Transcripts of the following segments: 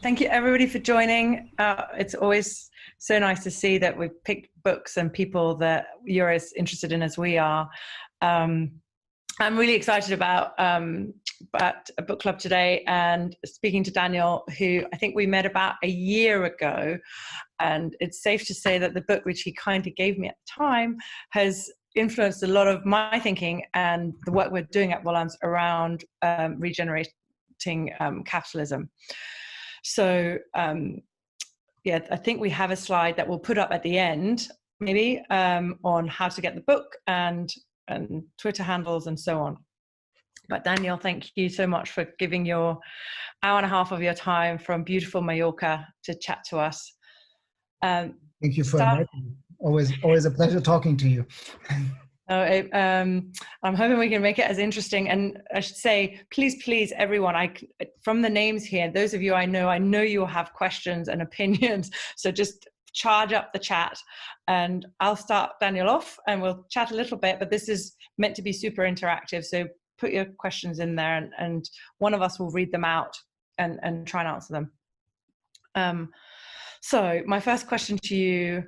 Thank you, everybody, for joining. It's always so nice to see that we've picked books and people that you're as interested in as we are. I'm really excited about a book club today and speaking to Daniel, who I think we met about a year ago. And it's safe to say that the book, which he kindly gave me at the time, has influenced a lot of my thinking and the work we're doing at Volans around regenerating capitalism. So, yeah, I think we have a slide that we'll put up at the end, maybe, on how to get the book and Twitter handles and so on. But Daniel, thank you so much for giving your hour and a half of your time from beautiful Mallorca to chat to us. Thank you for inviting me. Always a pleasure talking to you. I'm hoping we can make it as interesting. And I should say, please, everyone, from the names here, those of you I know you'll have questions and opinions. So just charge up the chat and I'll start Daniel off and we'll chat a little bit, but this is meant to be super interactive. So put your questions in there and one of us will read them out and try and answer them. So my first question to you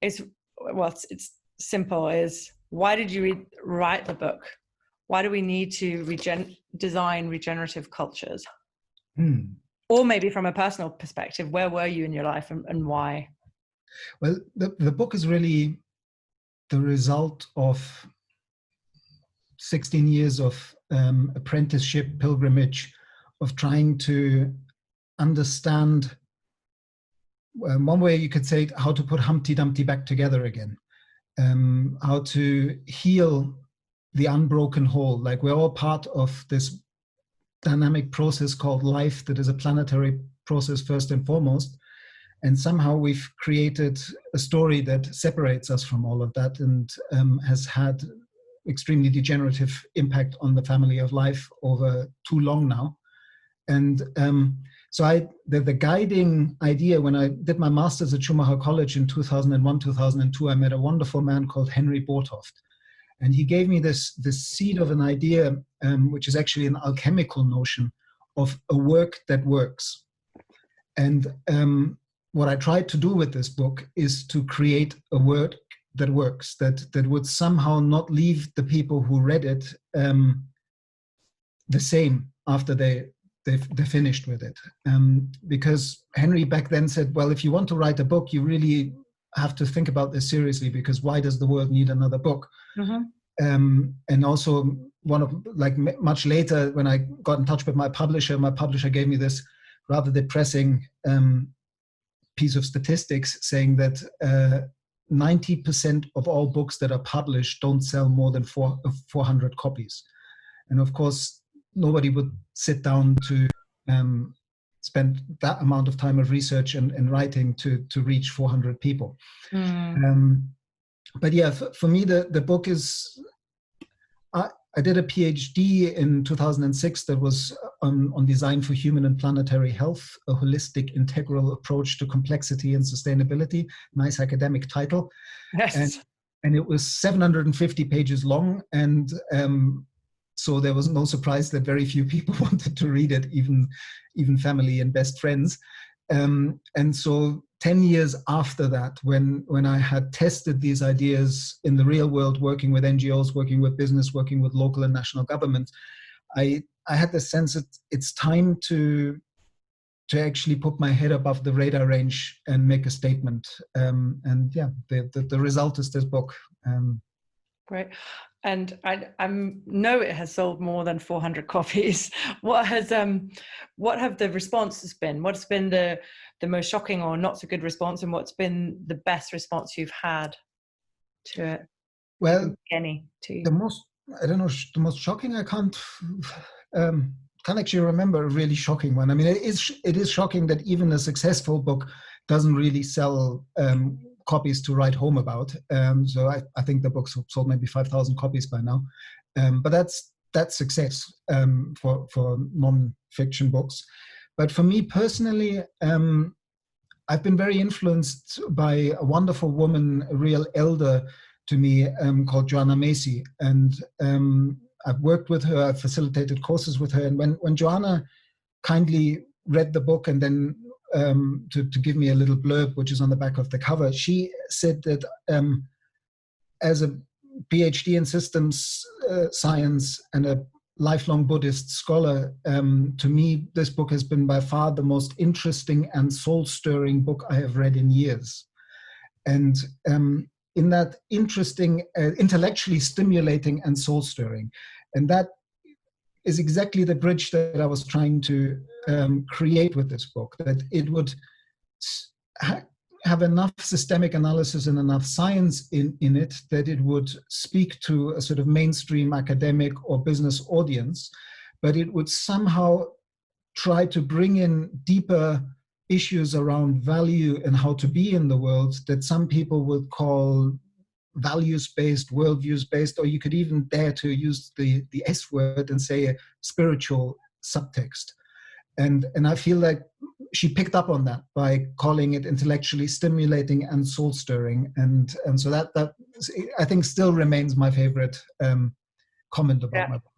is, well, it's simple, is why did you write the book? Why do we need to design regenerative cultures? Or maybe from a personal perspective, where were you in your life and why? Well, the book is really the result of 16 years of apprenticeship pilgrimage, of trying to understand, one way you could say, how to put Humpty Dumpty back together again. How to heal the unbroken whole. Like, we're all part of this dynamic process called life that is a planetary process first and foremost. And somehow we've created a story that separates us from all of that and has had extremely degenerative impact on the family of life over too long now. And so the guiding idea, when I did my master's at Schumacher College in 2001, 2002, I met a wonderful man called Henry Bortoft. And he gave me this seed of an idea, which is actually an alchemical notion of a work that works. And what I tried to do with this book is to create a work that works, that would somehow not leave the people who read it the same after they're finished with it. Because Henry back then said, well, if you want to write a book, you really have to think about this seriously, because why does the world need another book? Mm-hmm. And also much later, when I got in touch with my publisher gave me this rather depressing piece of statistics saying that 90% of all books that are published don't sell more than 400 copies. And of course, nobody would sit down to spend that amount of time of research and writing to reach 400 people. But yeah, for me, the book is, I did a PhD in 2006 that was on design for human and planetary health, a holistic integral approach to complexity and sustainability. Nice academic title. Yes. And it was 750 pages long. And so there was no surprise that very few people wanted to read it, even family and best friends. And so 10 years after that, when I had tested these ideas in the real world, working with NGOs, working with business, working with local and national government, I had the sense that it's time to actually put my head above the radar range and make a statement. And yeah, the result is this book. Great. And I know it has sold more than 400 copies. What have the responses been? What's been the most shocking or not so good response, and what's been the best response you've had to it? Well, any to you? The most shocking, I can't actually remember a really shocking one. I mean, it is shocking that even a successful book doesn't really sell copies to write home about. So I think the book's sold maybe 5,000 copies by now. But that's success for non-fiction books. But for me personally, I've been very influenced by a wonderful woman, a real elder to me, called Joanna Macy. And I've worked with her, I've facilitated courses with her. And when Joanna kindly read the book and then to give me a little blurb, which is on the back of the cover. She said that as a PhD in systems science and a lifelong Buddhist scholar, to me, this book has been by far the most interesting and soul-stirring book I have read in years. And in that interesting, intellectually stimulating and soul-stirring. And that is exactly the bridge that I was trying to create with this book, that it would have enough systemic analysis and enough science in it that it would speak to a sort of mainstream academic or business audience, but it would somehow try to bring in deeper issues around value and how to be in the world that some people would call values-based, worldviews-based, or you could even dare to use the S word and say a spiritual subtext. And I feel like she picked up on that by calling it intellectually stimulating and soul-stirring. And so that I think still remains my favorite comment about my book.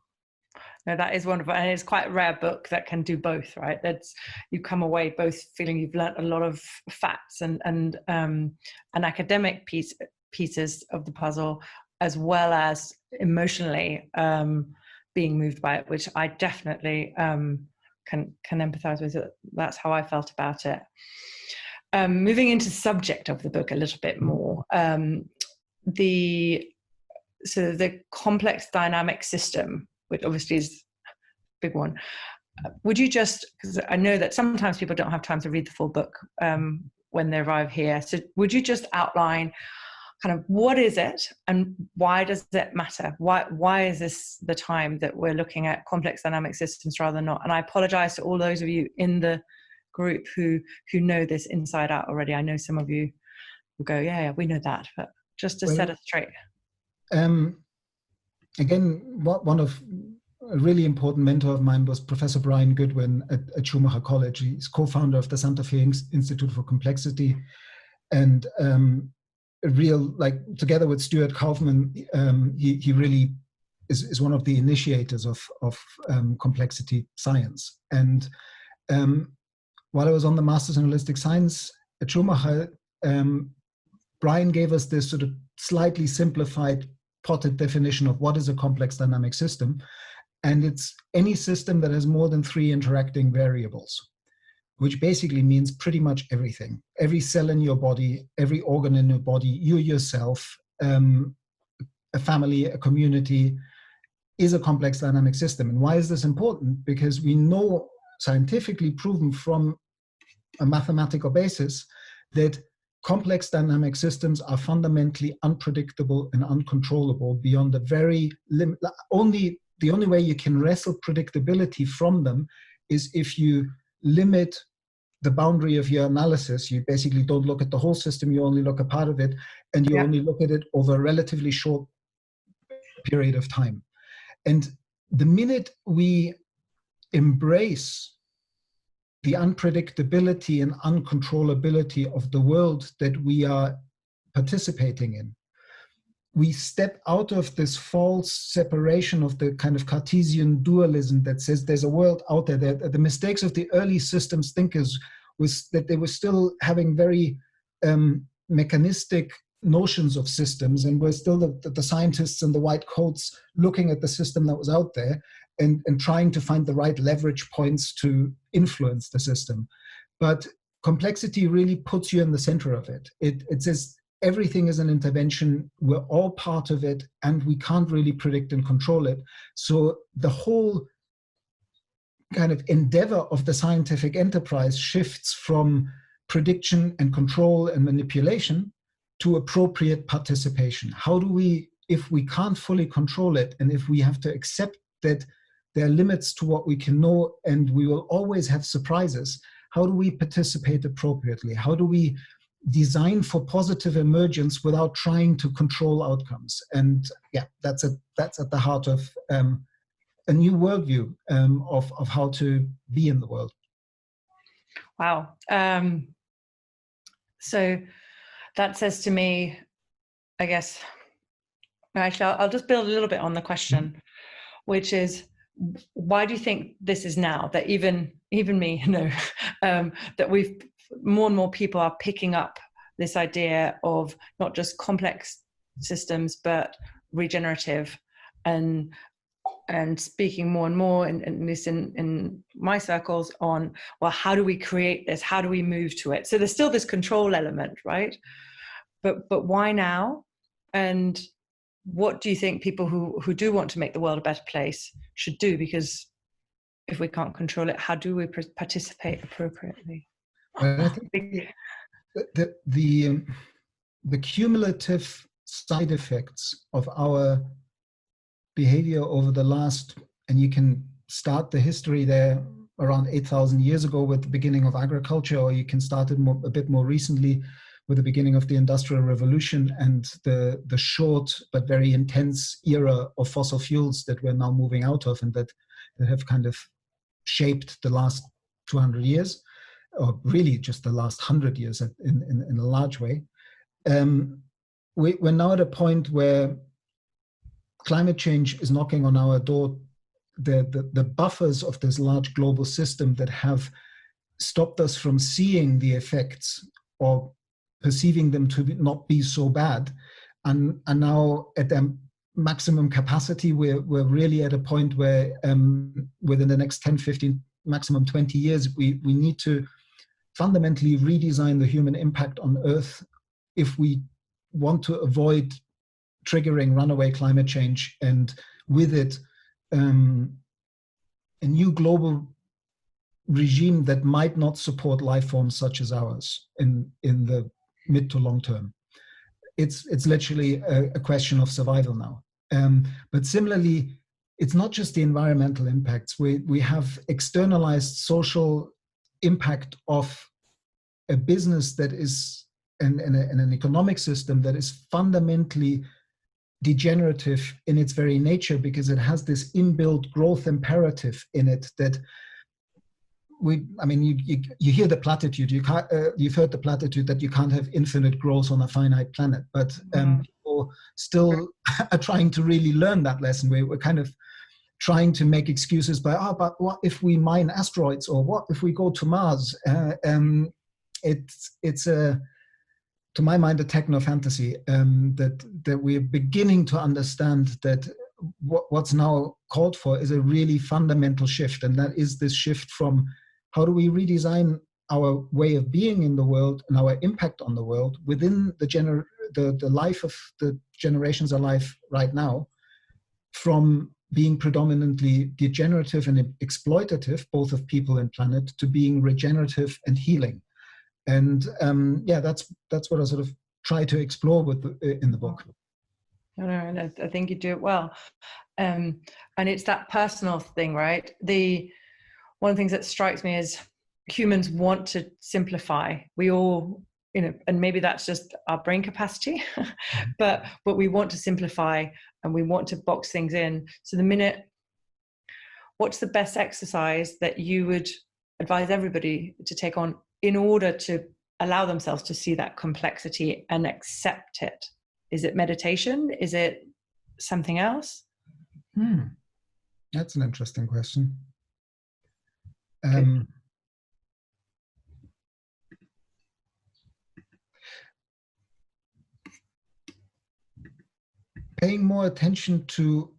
No, that is wonderful. And it's quite a rare book that can do both, right? That's, you come away both feeling you've learned a lot of facts and an academic pieces of the puzzle, as well as emotionally being moved by it, which I definitely can empathize with. That's how I felt about it. Moving into subject of the book a little bit more, the complex dynamic system, which obviously is a big one. Would you just, because I know that sometimes people don't have time to read the full book when they arrive here, so would you just outline kind of what is it and why does it matter? Why is this the time that we're looking at complex dynamic systems rather than not? And I apologize to all those of you in the group who know this inside out already. I know some of you will go, yeah, we know that, but just to set us straight. Again, one of a really important mentor of mine was Professor Brian Goodwin at Schumacher College. He's co-founder of the Santa Fe Institute for Complexity, and together with Stuart Kaufman, he really is one of the initiators of complexity science. And while I was on the Masters in Holistic Science at Schumacher, Brian gave us this sort of slightly simplified, potted definition of what is a complex dynamic system. And it's any system that has more than 3 interacting variables, which basically means pretty much everything. Every cell in your body, every organ in your body, you yourself, a family, a community, is a complex dynamic system. And why is this important? Because we know, scientifically proven from a mathematical basis, that complex dynamic systems are fundamentally unpredictable and uncontrollable beyond the very limit. The only way you can wrestle predictability from them is if you limit the boundary of your analysis. You basically don't look at the whole system, you only look at part of it, and you only look at it over a relatively short period of time. And the minute we embrace the unpredictability and uncontrollability of the world that we are participating in, we step out of this false separation of the kind of Cartesian dualism that says there's a world out there. The mistakes of the early systems thinkers was that they were still having very mechanistic notions of systems, and were still the scientists in the white coats looking at the system that was out there and trying to find the right leverage points to influence the system. But complexity really puts you in the center of it. It says everything is an intervention, we're all part of it, and we can't really predict and control it. So the whole kind of endeavor of the scientific enterprise shifts from prediction and control and manipulation to appropriate participation. How do we, if we can't fully control it, and if we have to accept that there are limits to what we can know and we will always have surprises, how do we participate appropriately? How do we design for positive emergence without trying to control outcomes? And yeah, that's at the heart of a new worldview of how to be in the world. Wow. So that says to me, I guess, actually, I'll just build a little bit on the question, which is, why do you think this is now that even me, that more and more people are picking up this idea of not just complex systems, but regenerative, and speaking more and more, and at least in my circles, on, well, how do we create this? How do we move to it? So there's still this control element, right? But why now? And what do you think people who do want to make the world a better place should do? Because if we can't control it, how do we participate appropriately? Well, I think the cumulative side effects of our behavior over the last, and you can start the history there around 8,000 years ago with the beginning of agriculture, or you can start it a bit more recently with the beginning of the Industrial Revolution and the short but very intense era of fossil fuels that we're now moving out of, and that have kind of shaped the last 200 years, or really just the last 100 years in a large way. We're now at a point where climate change is knocking on our door. The buffers of this large global system that have stopped us from seeing the effects or perceiving them to not be so bad, and now at their maximum capacity. We're really at a point where within the next 10, 15, maximum 20 years, we need to fundamentally redesign the human impact on Earth if we want to avoid triggering runaway climate change, and with it a new global regime that might not support life forms such as ours in the mid to long term. It's literally a question of survival now. But similarly, it's not just the environmental impacts. We have externalized social impact of a business that is and an economic system that is fundamentally degenerative in its very nature, because it has this inbuilt growth imperative in it that you hear the platitude, you've heard the platitude that you can't have infinite growth on a finite planet, but people still are trying to really learn that lesson. We're kind of trying to make excuses by, but what if we mine asteroids, or what if we go to Mars? It's to my mind, a techno fantasy that we're beginning to understand that what's now called for is a really fundamental shift, and that is this shift from how do we redesign our way of being in the world and our impact on the world within the life of the generations alive right now, from being predominantly degenerative and exploitative, both of people and planet, to being regenerative and healing. And that's what I sort of try to explore in the book. I think you do it well. And it's that personal thing, right? One of the things that strikes me is humans want to simplify. We all, and maybe that's just our brain capacity, but we want to simplify and we want to box things in. So what's the best exercise that you would advise everybody to take on in order to allow themselves to see that complexity and accept it? Is it meditation? Is it something else? That's an interesting question. Paying more attention to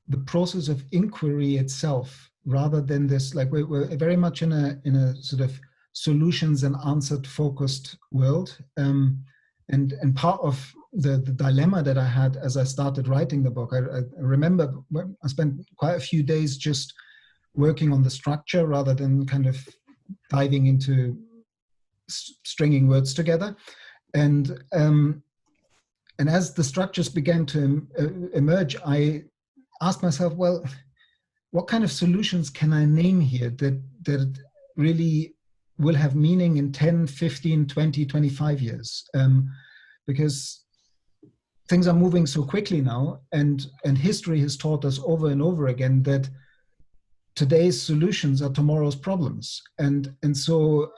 the process of inquiry itself, rather than this, like we're very much in a sort of solutions and answered focused world. And part of the dilemma that I had as I started writing the book, I remember I spent quite a few days just working on the structure rather than kind of diving into stringing words together. And as the structures began to emerge, I asked myself, well, what kind of solutions can I name here that really will have meaning in 10, 15, 20, 25 years? Because things are moving so quickly now, and history has taught us over and over again that today's solutions are tomorrow's problems. And so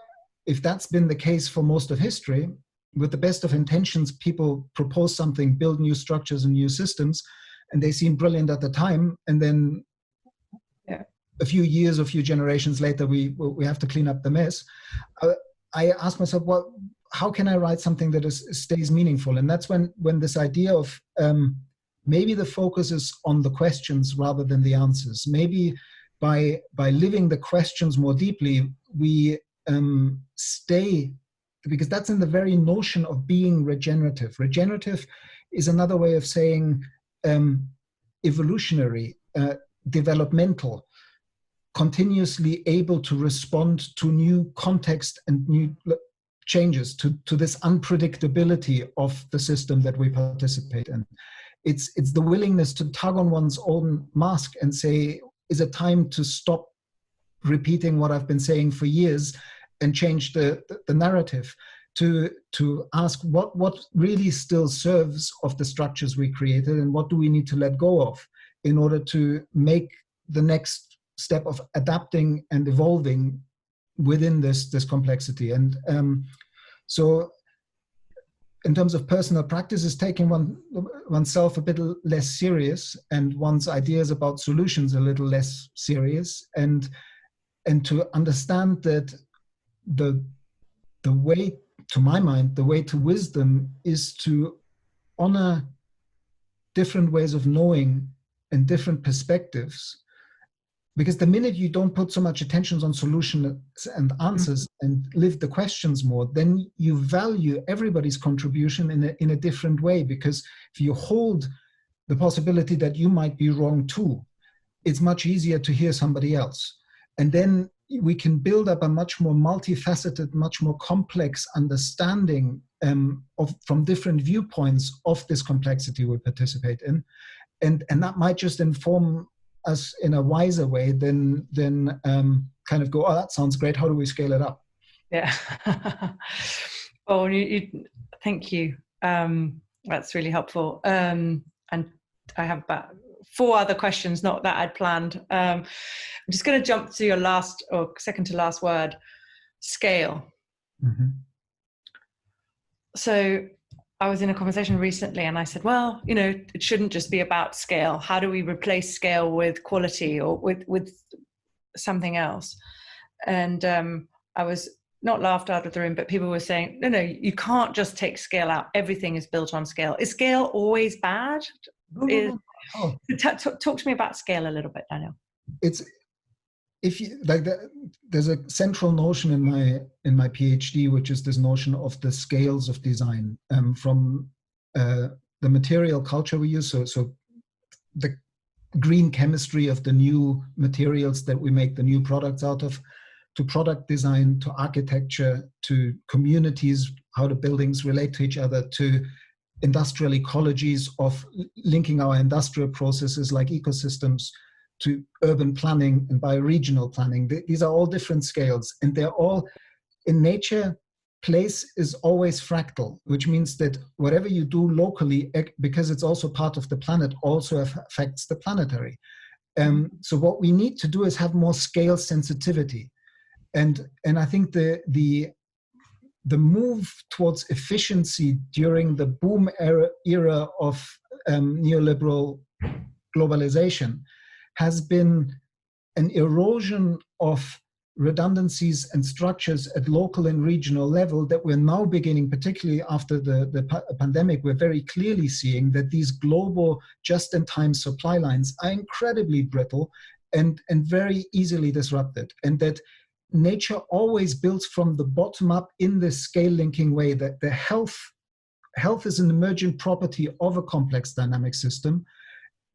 if that's been the case for most of history, with the best of intentions, people propose something, build new structures and new systems, and they seem brilliant at the time, and then a few years, a few generations later, we have to clean up the mess. I ask myself, well, how can I write something that stays meaningful? And that's when this idea of maybe the focus is on the questions rather than the answers. Maybe by living the questions more deeply, we stay, because that's in the very notion of being regenerative. Regenerative is another way of saying evolutionary, developmental, continuously able to respond to new context and new changes, to this unpredictability of the system that we participate in. It's the willingness to tug on one's own mask and say, is it time to stop repeating what I've been saying for years and change the narrative, to ask what really still serves of the structures we created, and what do we need to let go of in order to make the next step of adapting and evolving within this complexity. And so in terms of personal practice, is taking oneself a bit less serious, and one's ideas about solutions a little less serious, and to understand that the way, to my mind, the way to wisdom is to honor different ways of knowing and different perspectives. Because the minute you don't put so much attention on solutions and answers and live the questions more, then you value everybody's contribution in a different way. Because if you hold the possibility that you might be wrong too, it's much easier to hear somebody else. And then we can build up a much more multifaceted, much more complex understanding from different viewpoints of this complexity we participate in. And that might just inform us in a wiser way than kind of go, oh, that sounds great, how do we scale it up? Yeah. Oh, thank you. That's really helpful. And I have about 4 other questions, not that I'd planned. I'm just going to jump to your last or second to last word, scale. Mm-hmm. So I was in a conversation recently and I said, well, it shouldn't just be about scale. How do we replace scale with quality or with something else? And I was not laughed out of the room, but people were saying, no, you can't just take scale out. Everything is built on scale. Is scale always bad? No. Talk to me about scale a little bit, Daniel. It's, if you like, there's a central notion in my PhD, which is this notion of the scales of design, from the material culture we use, so the green chemistry of the new materials that we make the new products out of, to product design, to architecture, to communities, how the buildings relate to each other, to industrial ecologies of linking our industrial processes like ecosystems, to urban planning and bioregional planning. These are all different scales, and they're all, in nature, place is always fractal, which means that whatever you do locally, because it's also part of the planet, also affects the planetary. So what we need to do is have more scale sensitivity. And I think the move towards efficiency during the boom era of neoliberal globalization has been an erosion of redundancies and structures at local and regional level that we're now beginning, particularly after the pandemic, we're very clearly seeing that these global just-in-time supply lines are incredibly brittle and very easily disrupted, and that nature always builds from the bottom up in this scale linking way, that the health is an emergent property of a complex dynamic system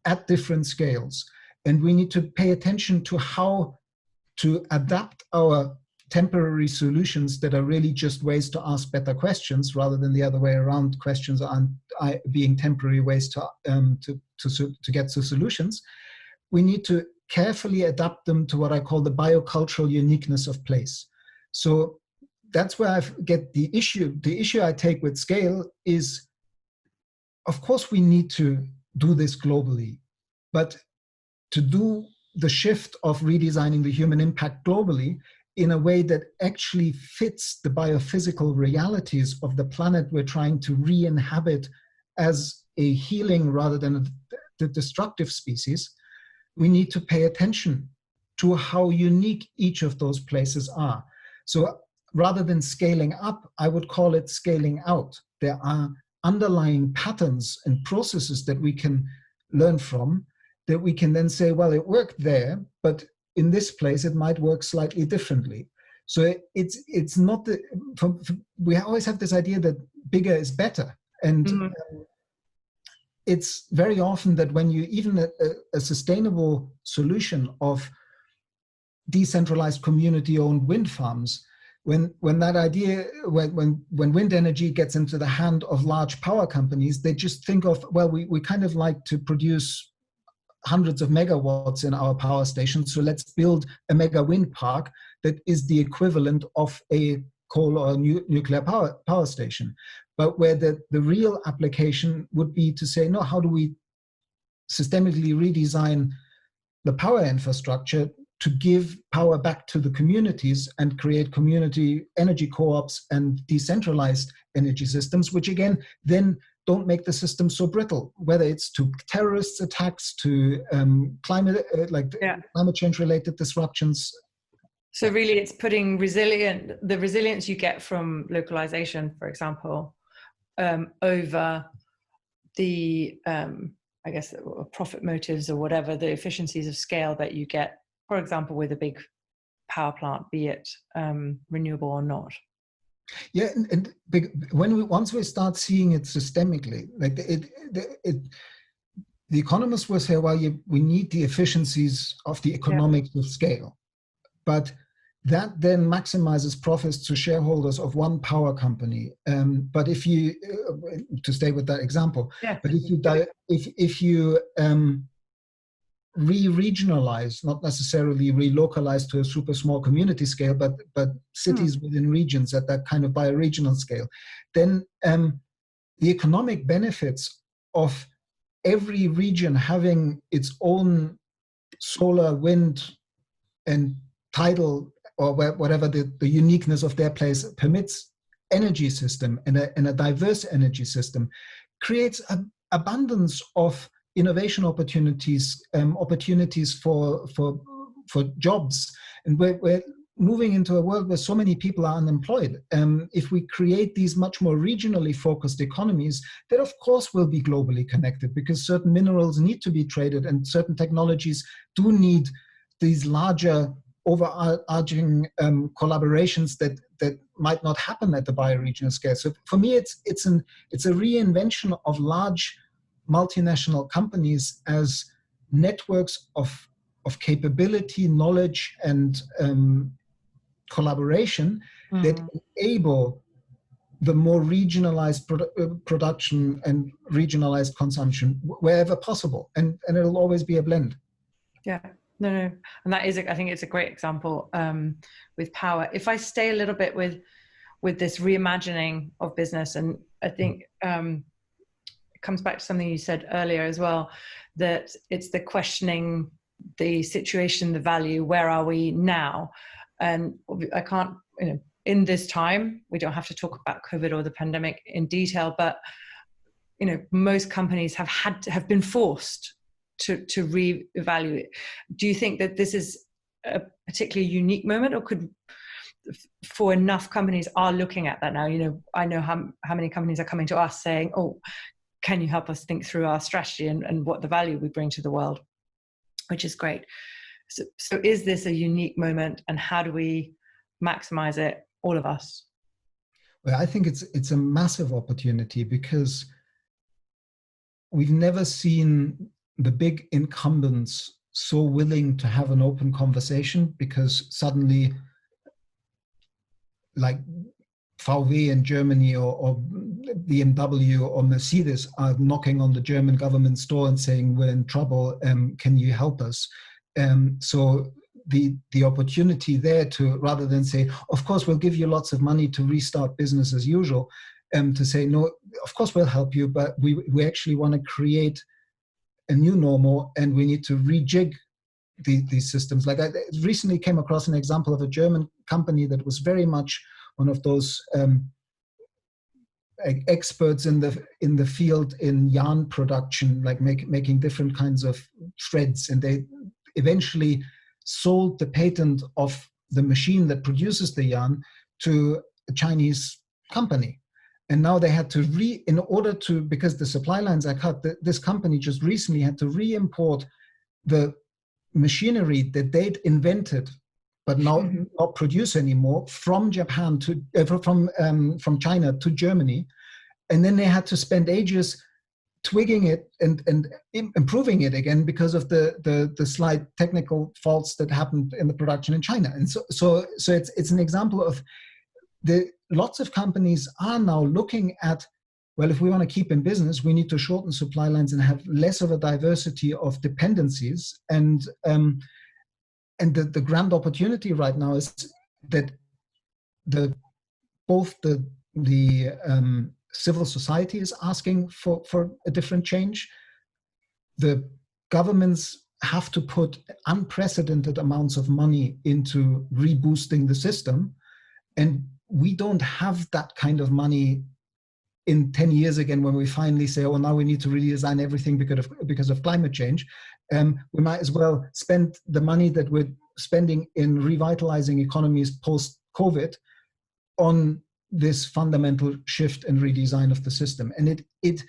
at different scales. And we need to pay attention to how to adapt our temporary solutions that are really just ways to ask better questions, rather than the other way around, questions are being temporary ways to get to solutions. We need to carefully adapt them to what I call the biocultural uniqueness of place. So that's where I get the issue. The issue I take with scale is, of course, we need to do this globally, but to do the shift of redesigning the human impact globally in a way that actually fits the biophysical realities of the planet we're trying to re-inhabit as a healing rather than the destructive species, we need to pay attention to how unique each of those places are. So rather than scaling up, I would call it scaling out. There are underlying patterns and processes that we can learn from, that we can then say, well, it worked there, but in this place it might work slightly differently. So it's not the, we always have this idea that bigger is better. And it's very often that when you, even a sustainable solution of decentralized community-owned wind farms, when that idea, when wind energy gets into the hand of large power companies, they just think of, well, we kind of like to produce hundreds of megawatts in our power stations, so let's build a mega wind park that is the equivalent of a coal or nuclear power station. But where the real application would be to say, no, how do we systemically redesign the power infrastructure to give power back to the communities and create community energy co-ops and decentralized energy systems, which again, then don't make the system so brittle, whether it's to terrorist attacks, to climate change related disruptions. So really it's putting the resilience you get from localization, for example, over the, I guess, profit motives or whatever, the efficiencies of scale that you get, for example, with a big power plant, be it renewable or not. Yeah, and once we start seeing it systemically, like the economists will say, well, we need the efficiencies of the economics of scale, but that then maximizes profits to shareholders of one power company. But if you, to stay with that example, but if you re-regionalize, not necessarily relocalize to a super small community scale, but cities within regions at that kind of bioregional scale, then the economic benefits of every region having its own solar, wind, and tidal, or whatever the uniqueness of their place permits, energy system and a diverse energy system creates an abundance of innovation opportunities, opportunities for jobs. And we're moving into a world where so many people are unemployed. If we create these much more regionally focused economies, that of course will be globally connected, because certain minerals need to be traded and certain technologies do need these larger overarching collaborations that might not happen at the bioregional scale. So for me, it's a reinvention of large multinational companies as networks of capability, knowledge, and collaboration that enable the more regionalized production and regionalized consumption wherever possible, and it'll always be a blend. Yeah, no, and that is, I think it's a great example with power. If I stay a little bit with this reimagining of business, and I think it comes back to something you said earlier as well, that it's the questioning the situation, the value, where are we now? And I can't, in this time, we don't have to talk about COVID or the pandemic in detail, but most companies have been forced to reevaluate. Do you think that this is a particularly unique moment, or for enough companies are looking at that now? I know how many companies are coming to us saying, oh, can you help us think through our strategy and what the value we bring to the world, which is great. So is this a unique moment, and how do we maximize it, all of us? Well, I think it's a massive opportunity, because we've never seen the big incumbents so willing to have an open conversation, because suddenly, like VW in Germany or BMW or Mercedes are knocking on the German government's door and saying, we're in trouble, can you help us? So the opportunity there to, rather than say, of course, we'll give you lots of money to restart business as usual, to say, no, of course we'll help you, but we actually want to create a new normal, and we need to rejig these systems. Like I recently came across an example of a German company that was very much one of those experts in the field in yarn production, like making different kinds of threads, and they eventually sold the patent of the machine that produces the yarn to a Chinese company. And now they had to because the supply lines are cut, this company just recently had to re-import the machinery that they'd invented, but now not produce anymore, from Japan from China to Germany. And then they had to spend ages twigging it and improving it again because of the slight technical faults that happened in the production in China. And so it's an example of lots of companies are now looking at, well, if we want to keep in business, we need to shorten supply lines and have less of a diversity of dependencies. And the grand opportunity right now is that both the civil society is asking for a different change. The governments have to put unprecedented amounts of money into reboosting the system. And we don't have that kind of money in 10 years again when we finally say, oh, now we need to redesign everything because of climate change. We might as well spend the money that we're spending in revitalizing economies post-COVID on this fundamental shift and redesign of the system. And it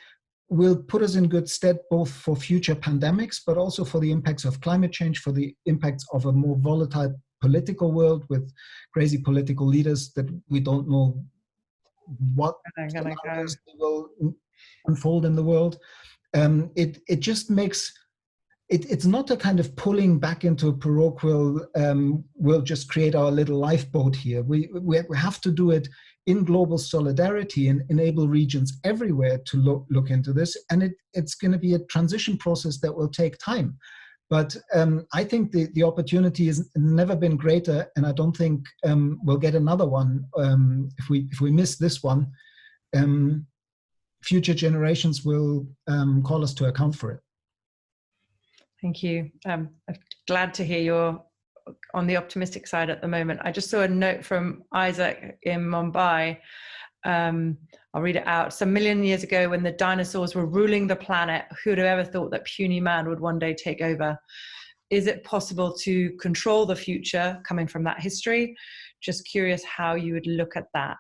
will put us in good stead both for future pandemics, but also for the impacts of climate change, for the impacts of a more volatile political world with crazy political leaders that we don't know what will unfold in the world. It just makes it's not a kind of pulling back into a parochial, we'll just create our little lifeboat here. We have to do it in global solidarity and enable regions everywhere to look into this. And it's going to be a transition process that will take time. But I think the opportunity has never been greater, and I don't think we'll get another one if we miss this one. Future generations will call us to account for it. Thank you. I'm glad to hear you're on the optimistic side at the moment. I just saw a note from Isaac in Mumbai. I'll read it out. Some million years ago, when the dinosaurs were ruling the planet, who would have ever thought that puny man would one day take over? Is it possible to control the future coming from that history? Just curious how you would look at that.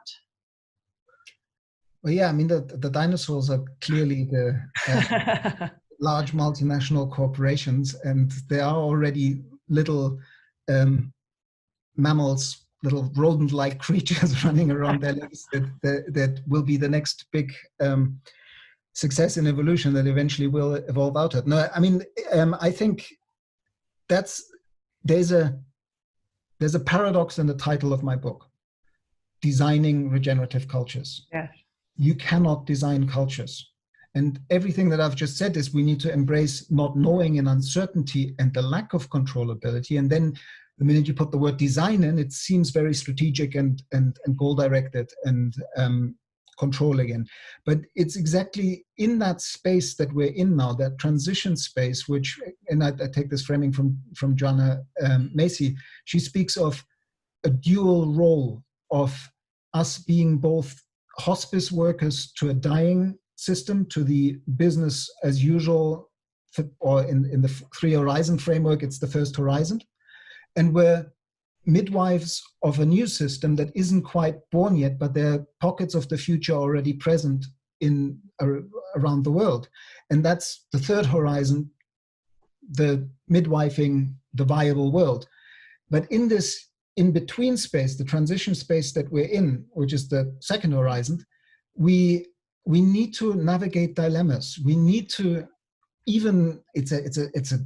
Well, yeah, I mean, the dinosaurs are clearly the large multinational corporations, and there are already little mammals, little rodent-like creatures running around their legs that will be the next big success in evolution that eventually will evolve out of. No, I mean, I think there's a paradox in the title of my book, Designing Regenerative Cultures. Yeah. You cannot design cultures. And everything that I've just said is we need to embrace not knowing and uncertainty and the lack of controllability. And then the minute you put the word design in, it seems very strategic and goal-directed and control again. But it's exactly in that space that we're in now, that transition space, which, and I take this framing from Joanna Macy, she speaks of a dual role of us being both hospice workers to a dying system, to the business as usual, or in the three horizon framework, it's the first horizon. And we're midwives of a new system that isn't quite born yet, but there are pockets of the future already present around the world. And that's the third horizon, the midwifing the viable world. But in this in-between space, the transition space that we're in, which is the second horizon, we need to navigate dilemmas. We need to even, it's a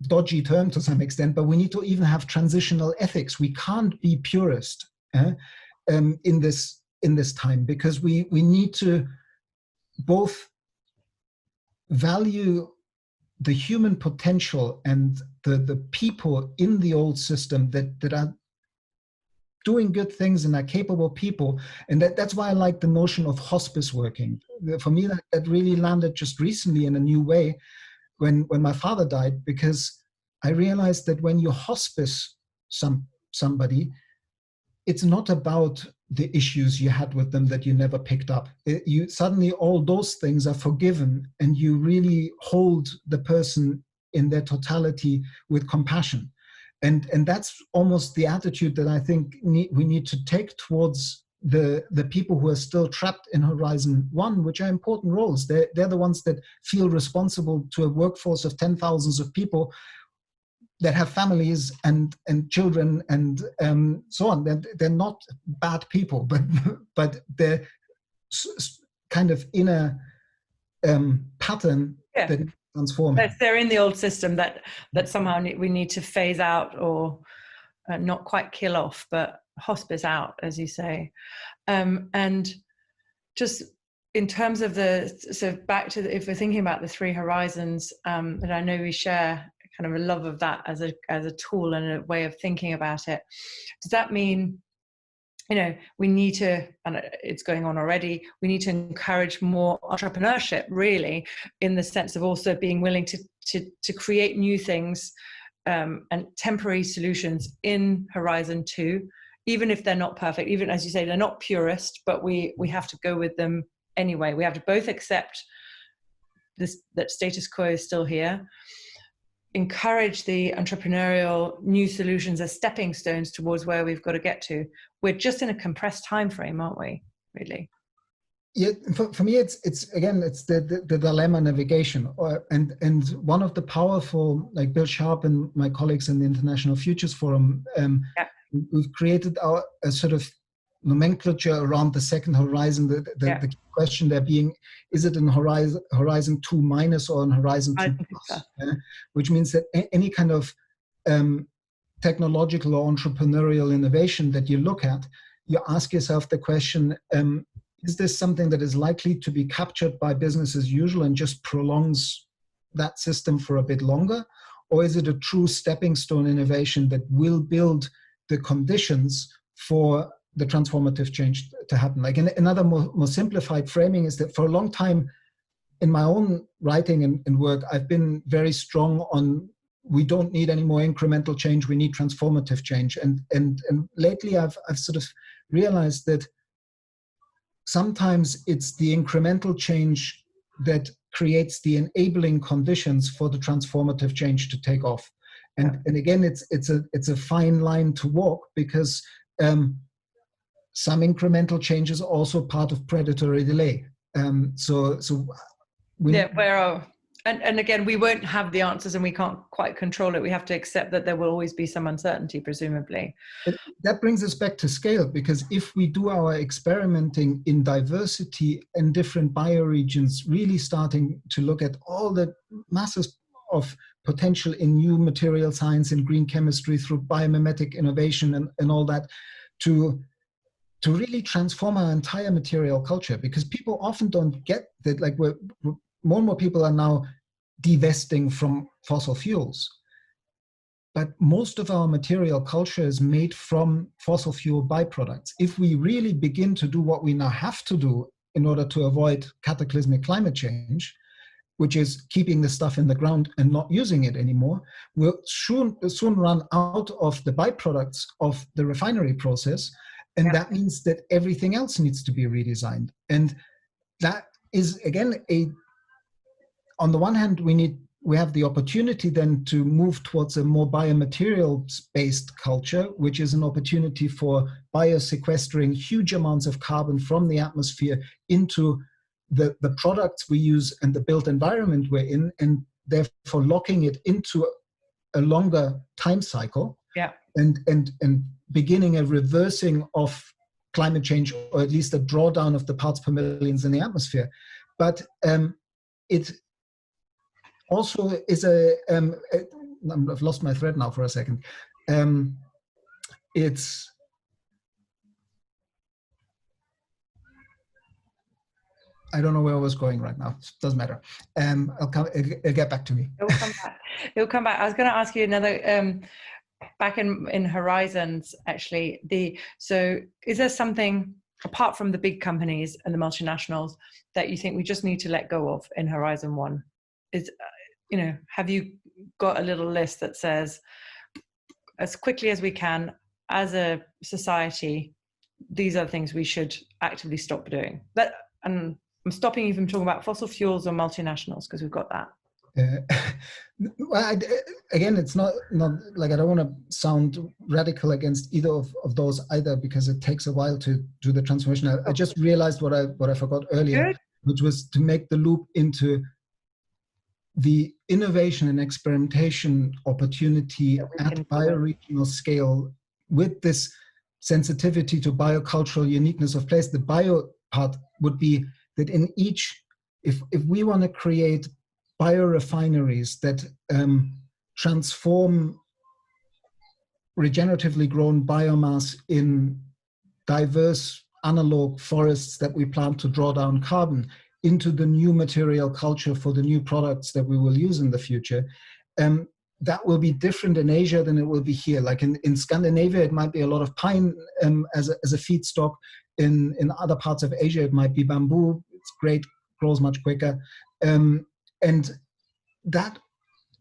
dodgy term to some extent, but we need to even have transitional ethics. We can't be purist in this time, because we need to both value the human potential and the people in the old system that are doing good things and are capable people. And that's why I like the notion of hospice working. For me, that really landed just recently in a new way when my father died, because I realized that when you hospice somebody, it's not about the issues you had with them that you never picked up. You suddenly, all those things are forgiven, and you really hold the person in their totality with compassion. And that's almost the attitude that I think we need to take towards the people who are still trapped in Horizon 1, which are important roles. They're the ones that feel responsible to a workforce of 10,000s of people that have families and children and so on. They're not bad people, but they're kind of in a pattern that transforming. They're in the old system that somehow we need to phase out, or not quite kill off, but hospice out, as you say. And just in terms of so back to if we're thinking about the 3 horizons, and I know we share kind of a love of that as a tool and a way of thinking about it. Does that mean, we need to, and it's going on already, we need to encourage more entrepreneurship, really, in the sense of also being willing to create new things and temporary solutions in Horizon 2, even if they're not perfect, even, as you say, they're not purist, but we have to go with them anyway. We have to both accept that status quo is still here, encourage the entrepreneurial new solutions as stepping stones towards where we've got to get to. We're just in a compressed time frame, aren't we, really? Yeah, for me, it's the dilemma navigation, and one of the powerful, like Bill Sharp and my colleagues in the International Futures Forum, we've created a sort of nomenclature around the second horizon. The key question there being, is it in horizon 2 minus or in horizon 2 plus? Which means that any kind of technological or entrepreneurial innovation that you look at, you ask yourself the question, is this something that is likely to be captured by business as usual and just prolongs that system for a bit longer? Or is it a true stepping stone innovation that will build the conditions for the transformative change to happen? Like another more simplified framing is that for a long time in my own writing and work, I've been very strong on, we don't need any more incremental change, we need transformative change. And lately I've sort of realized that sometimes it's the incremental change that creates the enabling conditions for the transformative change to take off. And again, it's a fine line to walk, because some incremental change is also part of predatory delay. And again, we won't have the answers and we can't quite control it. We have to accept that there will always be some uncertainty, presumably. That brings us back to scale, because if we do our experimenting in diversity in different bioregions, really starting to look at all the masses of potential in new material science and green chemistry through biomimetic innovation and all that, to really transform our entire material culture, because people often don't get that, like more and more people are now divesting from fossil fuels. But most of our material culture is made from fossil fuel byproducts. If we really begin to do what we now have to do in order to avoid cataclysmic climate change, which is keeping the stuff in the ground and not using it anymore, we'll soon run out of the byproducts of the refinery process. And that means that everything else needs to be redesigned. And that is, again, on the one hand, we have the opportunity then to move towards a more biomaterials-based culture, which is an opportunity for biosequestering huge amounts of carbon from the atmosphere into the products we use and the built environment we're in, and therefore locking it into a longer time cycle. And beginning a reversing of climate change, or at least a drawdown of the parts per millions in the atmosphere. But it also is I've lost my thread now for a second. I don't know where I was going right now. Doesn't matter. It'll get back to me. It'll come back. I was going to ask you another, back in Horizons, actually. So is there something, apart from the big companies and the multinationals, that you think we just need to let go of in Horizon 1? Have you got a little list that says, as quickly as we can, as a society, these are things we should actively stop doing? And I'm stopping you from talking about fossil fuels or multinationals, because we've got that. Well, again, it's not like, I don't want to sound radical against either of those either, because it takes a while to do the transformation. I just realized what I forgot earlier, Good. which was to make the loop into the innovation and experimentation opportunity at bioregional scale, with this sensitivity to biocultural uniqueness of place. The bio part would be that in each, if we want to create biorefineries that transform regeneratively grown biomass in diverse analog forests that we plant to draw down carbon into the new material culture for the new products that we will use in the future, that will be different in Asia than it will be here. Like in Scandinavia, it might be a lot of pine as a feedstock. In other parts of Asia, it might be bamboo. It's great, grows much quicker. And that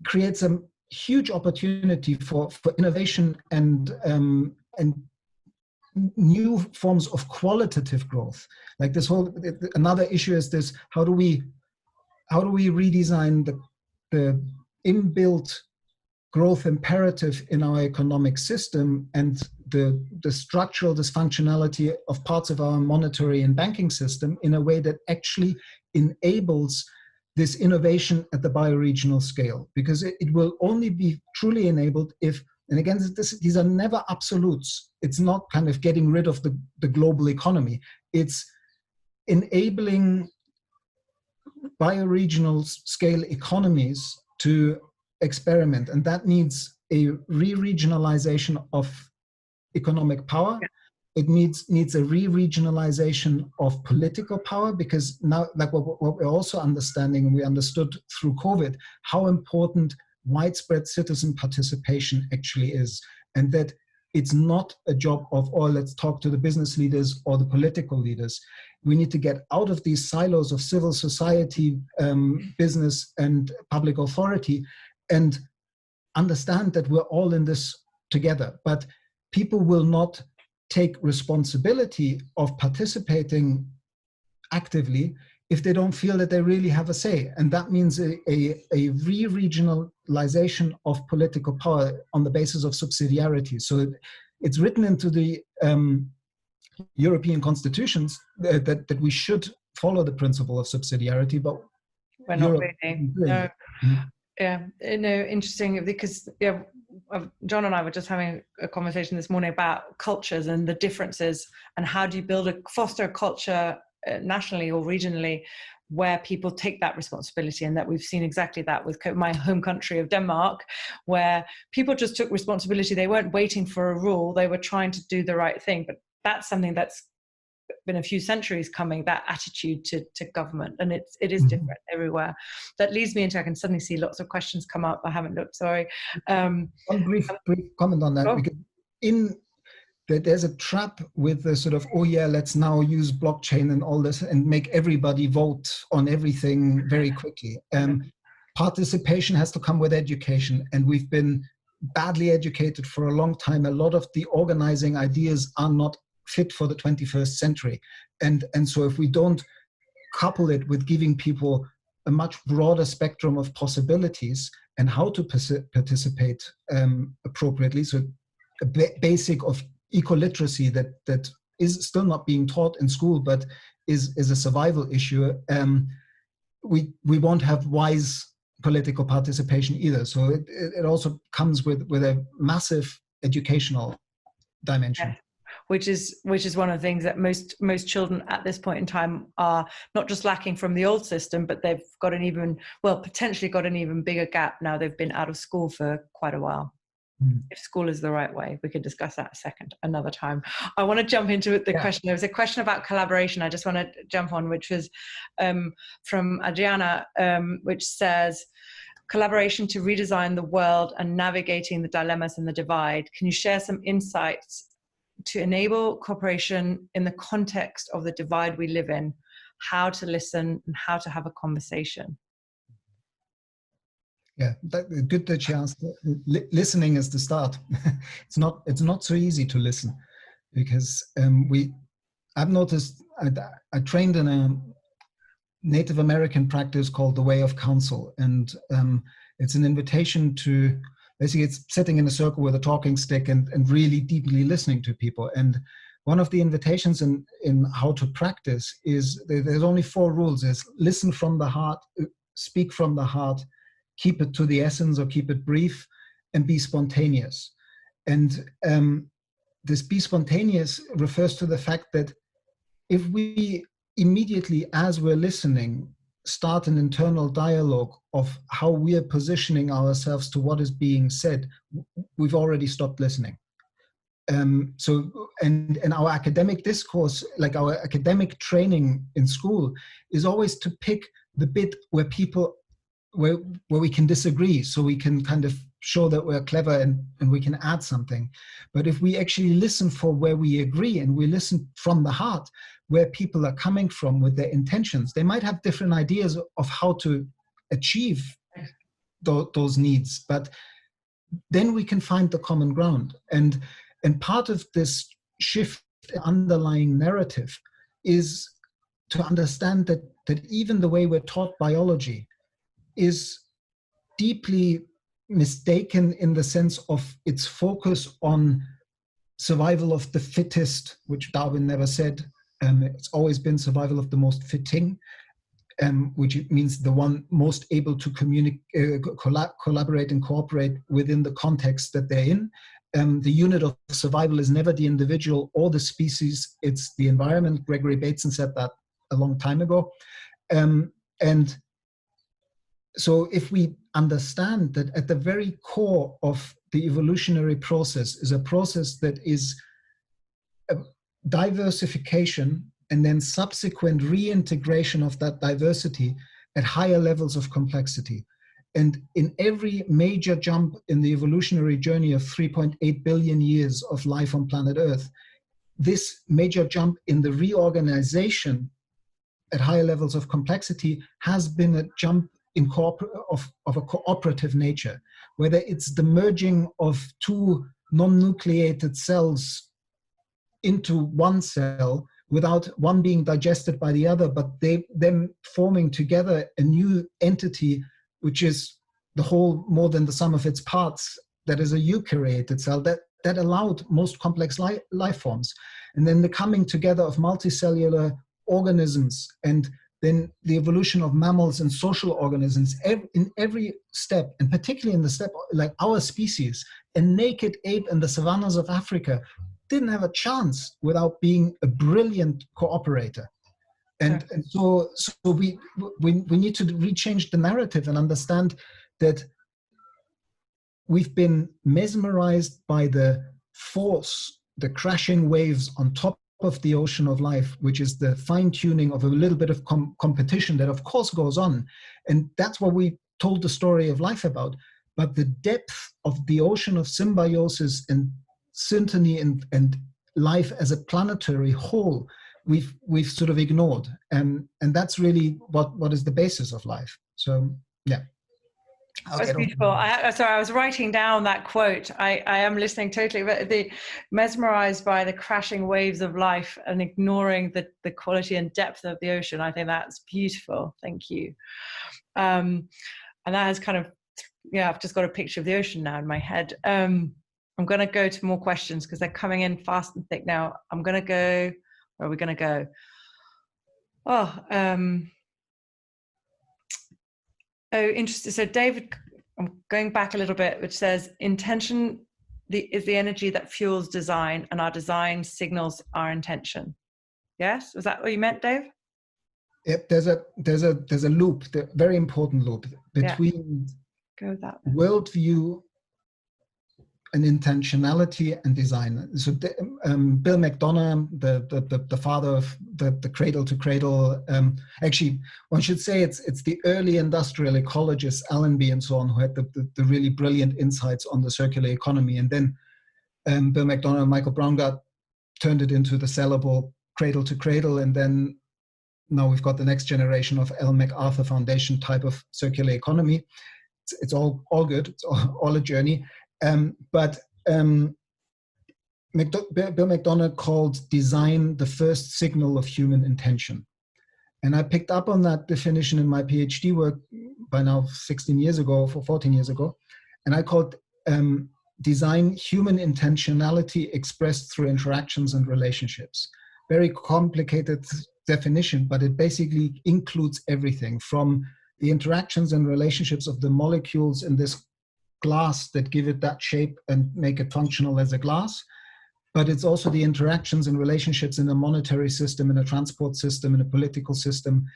creates a huge opportunity for innovation and new forms of qualitative growth. Like this whole, another issue is this: how do we redesign the inbuilt growth imperative in our economic system and the structural dysfunctionality of parts of our monetary and banking system in a way that actually enables this innovation at the bioregional scale? Because it will only be truly enabled if, and again, these are never absolutes. It's not kind of getting rid of the global economy. It's enabling bioregional scale economies to experiment. And that needs a re-regionalization of economic power. Yeah. It needs a re-regionalization of political power, because now, like what we're also understanding, and we understood through COVID, how important widespread citizen participation actually is. And that it's not a job of, oh, let's talk to the business leaders or the political leaders. We need to get out of these silos of civil society, business, and public authority, and understand that we're all in this together. But people will not take responsibility of participating actively if they don't feel that they really have a say. And that means a re-regionalization of political power on the basis of subsidiarity. So it's written into the European constitutions that we should follow the principle of subsidiarity, but we're not really. No. Yeah, interesting, because John and I were just having a conversation this morning about cultures and the differences, and how do you foster a culture nationally or regionally where people take that responsibility. And that we've seen exactly that with my home country of Denmark, where people just took responsibility. They weren't waiting for a rule, they were trying to do the right thing. But that's something that's been a few centuries coming, that attitude to government, and it is different everywhere. That leads me into, I can suddenly see lots of questions come up. I haven't looked, sorry. One brief comment on that, because there's a trap with the sort of, oh yeah, let's now use blockchain and all this and make everybody vote on everything very quickly. Participation has to come with education, and we've been badly educated for a long time. A lot of the organizing ideas are not fit for the 21st century. And so if we don't couple it with giving people a much broader spectrum of possibilities and how to participate appropriately, so a basic of eco-literacy that is still not being taught in school, but is a survival issue, we won't have wise political participation either. So it also comes with a massive educational dimension. Yeah. Which is one of the things that most children at this point in time are not just lacking from the old system, but they've got potentially got an even bigger gap now they've been out of school for quite a while. If school is the right way, we could discuss that another time. I want to jump into the question. There was a question about collaboration I just want to jump on, which was from Adriana, which says, collaboration to redesign the world and navigating the dilemmas and the divide. Can you share some insights to enable cooperation in the context of the divide we live in, how to listen and how to have a conversation? Yeah, good that you asked. Listening is the start. It's not so easy to listen, because I've noticed I trained in Native American practice called the Way of Counsel. And it's an invitation to, basically it's sitting in a circle with a talking stick and really deeply listening to people. And one of the invitations in how to practice is there's only 4 rules. Is listen from the heart, speak from the heart, keep it to the essence or keep it brief, and be spontaneous. And this be spontaneous refers to the fact that if we immediately, as we're listening, start an internal dialogue of how we are positioning ourselves to what is being said, we've already stopped listening. So our academic discourse, like our academic training in school, is always to pick the bit where we can disagree, so we can kind of show that we're clever and we can add something. But if we actually listen for where we agree, and we listen from the heart, where people are coming from with their intentions, they might have different ideas of how to achieve those needs, but then we can find the common ground. And part of this shift underlying narrative is to understand that even the way we're taught biology is deeply mistaken in the sense of its focus on survival of the fittest, which Darwin never said. It's always been survival of the most fitting, which means the one most able to communicate, collaborate and cooperate within the context that they're in. The unit of survival is never the individual or the species, it's the environment. Gregory Bateson said that a long time ago. And so if we understand that at the very core of the evolutionary process is a process that is a diversification and then subsequent reintegration of that diversity at higher levels of complexity. And in every major jump in the evolutionary journey of 3.8 billion years of life on planet Earth, this major jump in the reorganization at higher levels of complexity has been a jump of a cooperative nature, whether it's the merging of 2 non-nucleated cells into one cell without one being digested by the other, but them forming together a new entity, which is the whole more than the sum of its parts, that is a eukaryotic cell, that allowed most complex life forms. And then the coming together of multicellular organisms, and then the evolution of mammals and social organisms in every step, and particularly in the step like our species, a naked ape in the savannas of Africa didn't have a chance without being a brilliant cooperator. And so we need to rechange the narrative and understand that we've been mesmerized by the force, the crashing waves on top of the ocean of life, which is the fine-tuning of a little bit of competition that of course goes on. And that's what we told the story of life about. But the depth of the ocean of symbiosis and syntony and life as a planetary whole, we've sort of ignored. And that's really what is the basis of life. So, yeah. That's beautiful. I was writing down that quote. I am listening totally, but the mesmerized by the crashing waves of life and ignoring the quality and depth of the ocean. I think that's beautiful. Thank you. And that has kind of, I've just got a picture of the ocean now in my head. I'm going to go to more questions because they're coming in fast and thick now. I'm going to go, where are we going to go? Oh, interesting. So David, I'm going back a little bit, which says intention is the energy that fuels design, and our design signals our intention. Yes, was that what you meant, Dave? Yep. There's a loop, the very important loop between worldview and intentionality and design. So Bill McDonough, the father of the cradle to cradle, actually one should say it's the early industrial ecologists, Allenby and so on, who had the really brilliant insights on the circular economy. And then Bill McDonough and Michael Braungart turned it into the sellable cradle to cradle. And then now we've got the next generation of L. MacArthur Foundation type of circular economy. It's all good. It's all a journey. But Bill McDonough called design the first signal of human intention. And I picked up on that definition in my PhD work by now 16 years ago, or 14 years ago. And I called design human intentionality expressed through interactions and relationships. Very complicated definition, but it basically includes everything from the interactions and relationships of the molecules in this glass that give it that shape and make it functional as a glass. But it's also the interactions and relationships in a monetary system, in a transport system, in a political system.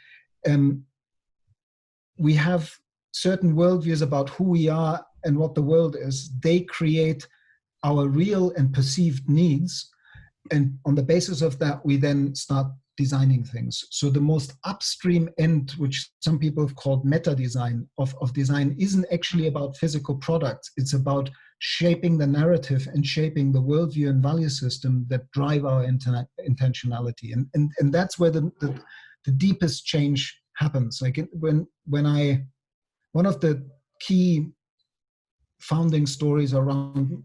We have certain worldviews about who we are and what the world is. They create our real and perceived needs. And on the basis of that, we then start designing things. So the most upstream end, which some people have called meta design of design, isn't actually about physical products. It's about shaping the narrative and shaping the worldview and value system that drive our intentionality. And that's where the deepest change happens. Like one of the key founding stories on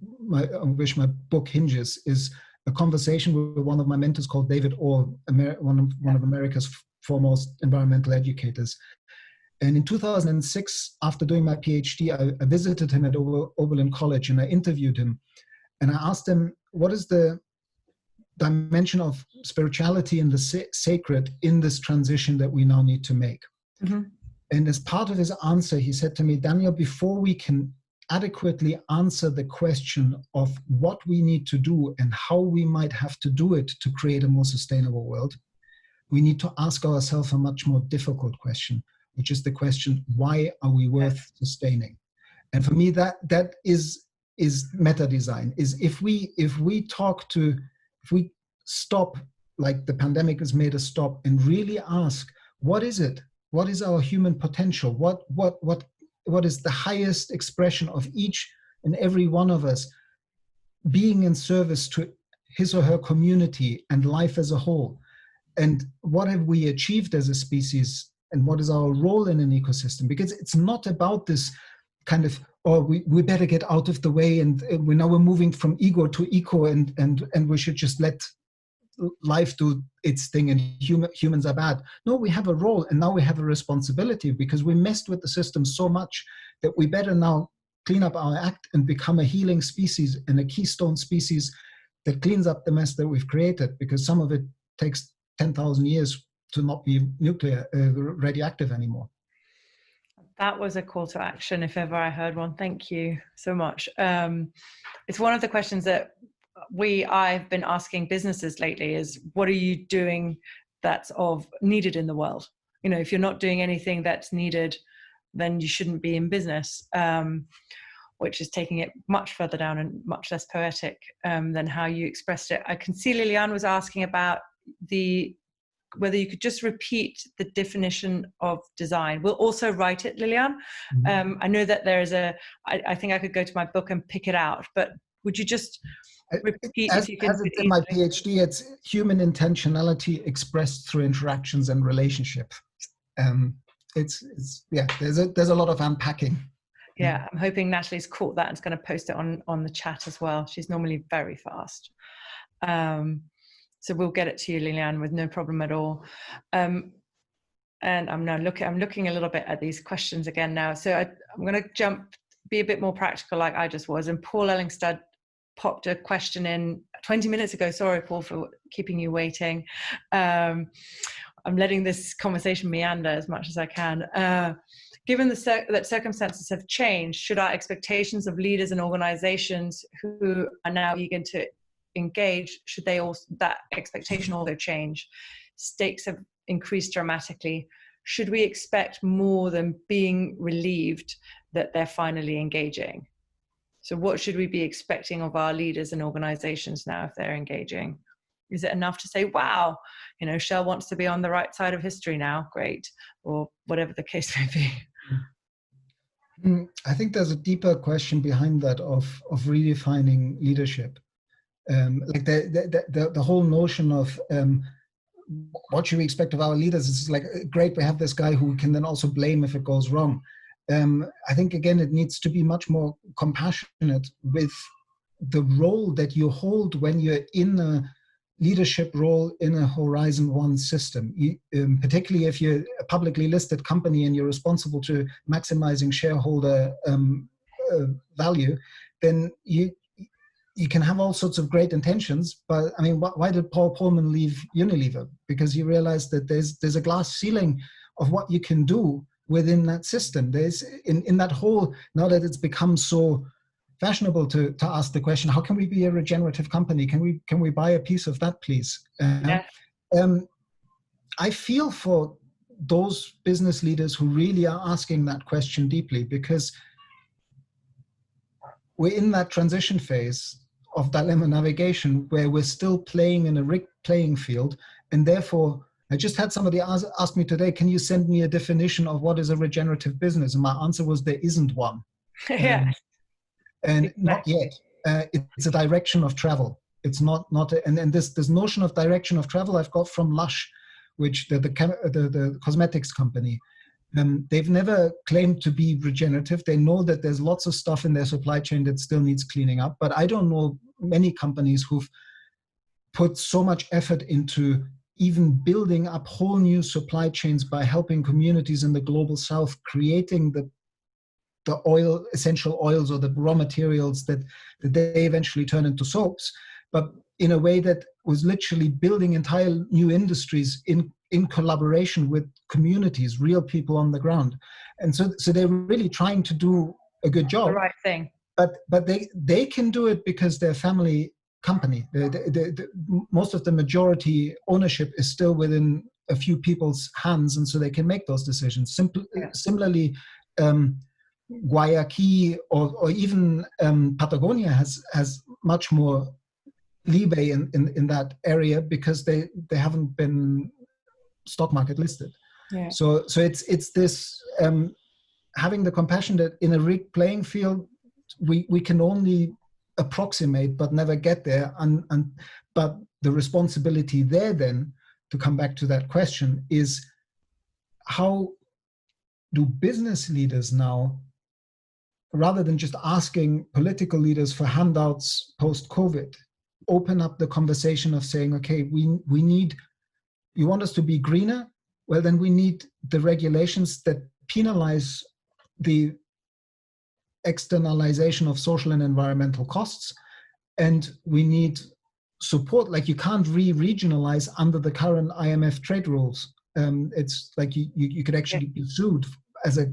which my book hinges is a conversation with one of my mentors called David Orr, one of America's foremost environmental educators. And in 2006, after doing my PhD, I visited him at Oberlin College and I interviewed him. And I asked him, what is the dimension of spirituality and the sacred in this transition that we now need to make? Mm-hmm. And as part of his answer, he said to me, Daniel, before we can adequately answer the question of what we need to do and how we might have to do it to create a more sustainable world, we need to ask ourselves a much more difficult question, which is the question, why are we worth sustaining? And for me, that is meta design. Is if we stop, like the pandemic has made us stop, and really ask, what is it? What is our human potential? What is the highest expression of each and every one of us being in service to his or her community and life as a whole? And what have we achieved as a species? And what is our role in an ecosystem? Because it's not about this kind of, oh, we better get out of the way, and we're moving from ego to eco, and we should just let life do its thing, and humans are bad. No, we have a role, and now we have a responsibility because we messed with the system so much that we better now clean up our act and become a healing species and a keystone species that cleans up the mess that we've created, because some of it takes 10,000 years to not be radioactive anymore. That was a call to action if ever I heard one. Thank you so much. It's one of the questions that I've been asking businesses lately is, what are you doing that's needed in the world? You know, if you're not doing anything that's needed, then you shouldn't be in business, which is taking it much further down and much less poetic than how you expressed it. I can see Liliane was asking about whether you could just repeat the definition of design. We'll also write it, Liliane. Mm-hmm. I know that there is I think I could go to my book and pick it out, but would you just repeat as it's in my PhD, it's human intentionality expressed through interactions and relationship. There's a lot of unpacking. Yeah, I'm hoping Natalie's caught that and is going to post it on the chat as well. She's normally very fast. So we'll get it to you, Liliane, with no problem at all. And I'm looking a little bit at these questions again now. So I'm going to be a bit more practical like I just was. And Paul Ellingstad popped a question in 20 minutes ago. Sorry, Paul, for keeping you waiting. I'm letting this conversation meander as much as I can. Given that circumstances have changed, should our expectations of leaders and organizations who are now eager to engage, should that expectation also change? Stakes have increased dramatically. Should we expect more than being relieved that they're finally engaging? So what should we be expecting of our leaders and organizations now if they're engaging? Is it enough to say, wow, Shell wants to be on the right side of history now, great, or whatever the case may be? I think there's a deeper question behind that of redefining leadership. Like the whole notion of what should we expect of our leaders is like, great, we have this guy who can then also blame if it goes wrong. I think, again, it needs to be much more compassionate with the role that you hold when you're in leadership role in a Horizon 1 system, particularly if you're a publicly listed company and you're responsible to maximizing shareholder value, then you can have all sorts of great intentions. But I mean, why did Paul Pullman leave Unilever? Because he realized that there's a glass ceiling of what you can do within that system. There's in that whole, now that it's become so fashionable to ask the question, how can we be a regenerative company? Can we buy a piece of that, please? Yeah. I feel for those business leaders who really are asking that question deeply, because we're in that transition phase of dilemma navigation where we're still playing in a rigged playing field. And therefore, I just had somebody ask me today, can you send me a definition of what is a regenerative business? And my answer was, there isn't one. Yeah. And not yet. It's a direction of travel. It's not and this notion of direction of travel I've got from Lush, which the cosmetics company. They've never claimed to be regenerative. They know that there's lots of stuff in their supply chain that still needs cleaning up. But I don't know many companies who've put so much effort into even building up whole new supply chains by helping communities in the global south, creating the essential oils or the raw materials that they eventually turn into soaps, but in a way that was literally building entire new industries in collaboration with communities, real people on the ground. And so they're really trying to do a good job. The right thing. But they can do it because they're family company. Most of the majority ownership is still within a few people's hands, and so they can make those decisions. Similarly, Guayaquil or even Patagonia has much more leeway in that area because they haven't been stock market listed. Yeah. So it's this having the compassion that in a rigged playing field we can only approximate but never get there. But the responsibility there then, to come back to that question, is how do business leaders now, rather than just asking political leaders for handouts post-COVID, open up the conversation of saying, okay, we need, you want us to be greener? Well, then we need the regulations that penalize the externalization of social and environmental costs. And we need support, like you can't re-regionalize under the current IMF trade rules. It's like you could actually be sued as a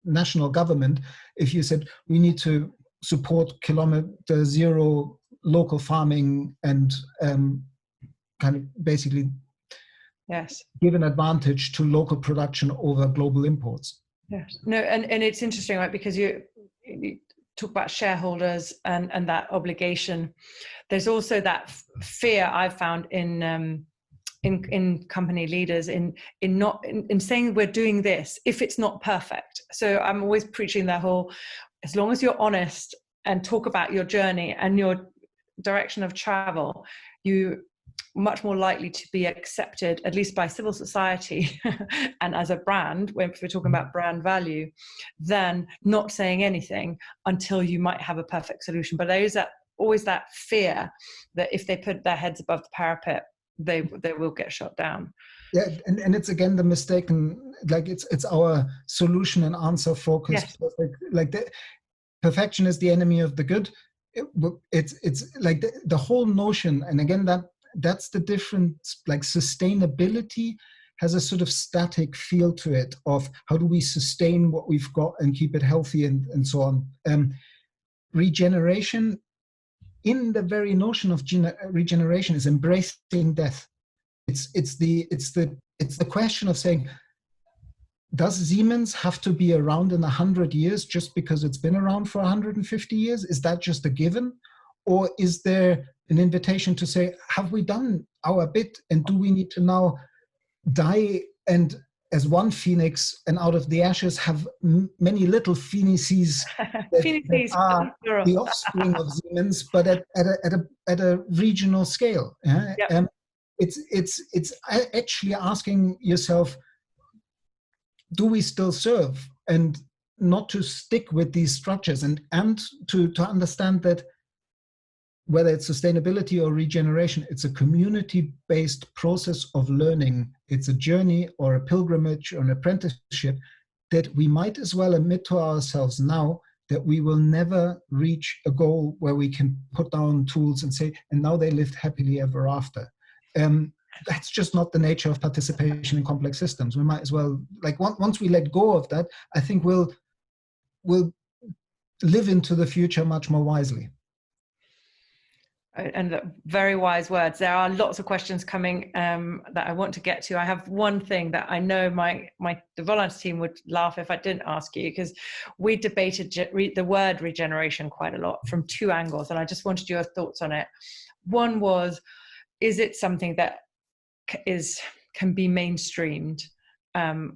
national government if you said we need to support kilometer zero local farming and kind of basically give an advantage to local production over global imports. Yes. No, and it's interesting, right? Because you talk about shareholders and that obligation. There's also that fear I've found in company leaders in saying we're doing this if it's not perfect. So I'm always preaching that whole, as long as you're honest and talk about your journey and your direction of travel, you much more likely to be accepted, at least by civil society and as a brand, when we're talking about brand value, than not saying anything until you might have a perfect solution. But there is always that fear that if they put their heads above the parapet, they will get shot down. Yeah, and it's again the mistaken, like it's our solution and answer focus. Yes. Like perfection is the enemy of the good. It's like the whole notion, and again that's the difference. Like sustainability has a sort of static feel to it of how do we sustain what we've got and keep it healthy and so on. Regeneration, in the very notion of regeneration, is embracing death. It's the question of saying, does Siemens have to be around in 100 years just because it's been around for 150 years? Is that just a given? Or is there an invitation to say, have we done our bit, and do we need to now die and as one phoenix, and out of the ashes have many little phoenixes that are the offspring of Siemens, but at a regional scale? Yep. It's actually asking yourself, do we still serve, and not to stick with these structures, and to understand that whether it's sustainability or regeneration, it's a community-based process of learning. It's a journey or a pilgrimage or an apprenticeship that we might as well admit to ourselves now that we will never reach a goal where we can put down tools and say, and now they lived happily ever after. That's just not the nature of participation in complex systems. We might as well, like once we let go of that, I think we'll live into the future much more wisely. And very wise words. There are lots of questions coming that I want to get to. I have one thing that I know the Volans team would laugh if I didn't ask you, because we debated the word regeneration quite a lot from two angles, and I just wanted your thoughts on it. One was, is it something that can be mainstreamed,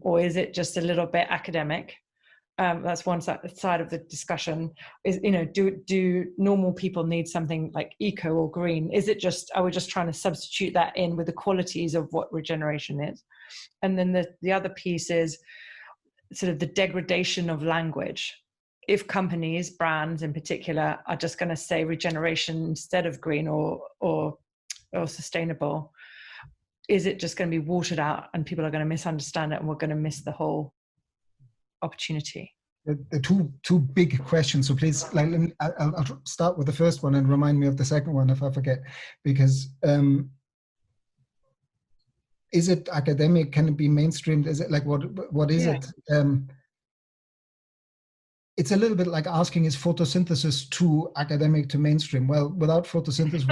or is it just a little bit academic? That's one side of the discussion. Is, do normal people need something like eco or green? Are we just trying to substitute that in with the qualities of what regeneration is? And then the other piece is sort of the degradation of language. If companies, brands in particular, are just going to say regeneration instead of green or sustainable, is it just going to be watered out and people are going to misunderstand it and we're going to miss the opportunity? The two big questions. So please, I'll start with the first one and remind me of the second one if I forget. Because is it academic? Can it be mainstreamed? Is it like what is it? It's a little bit like asking, is photosynthesis too academic to mainstream? Well, without photosynthesis,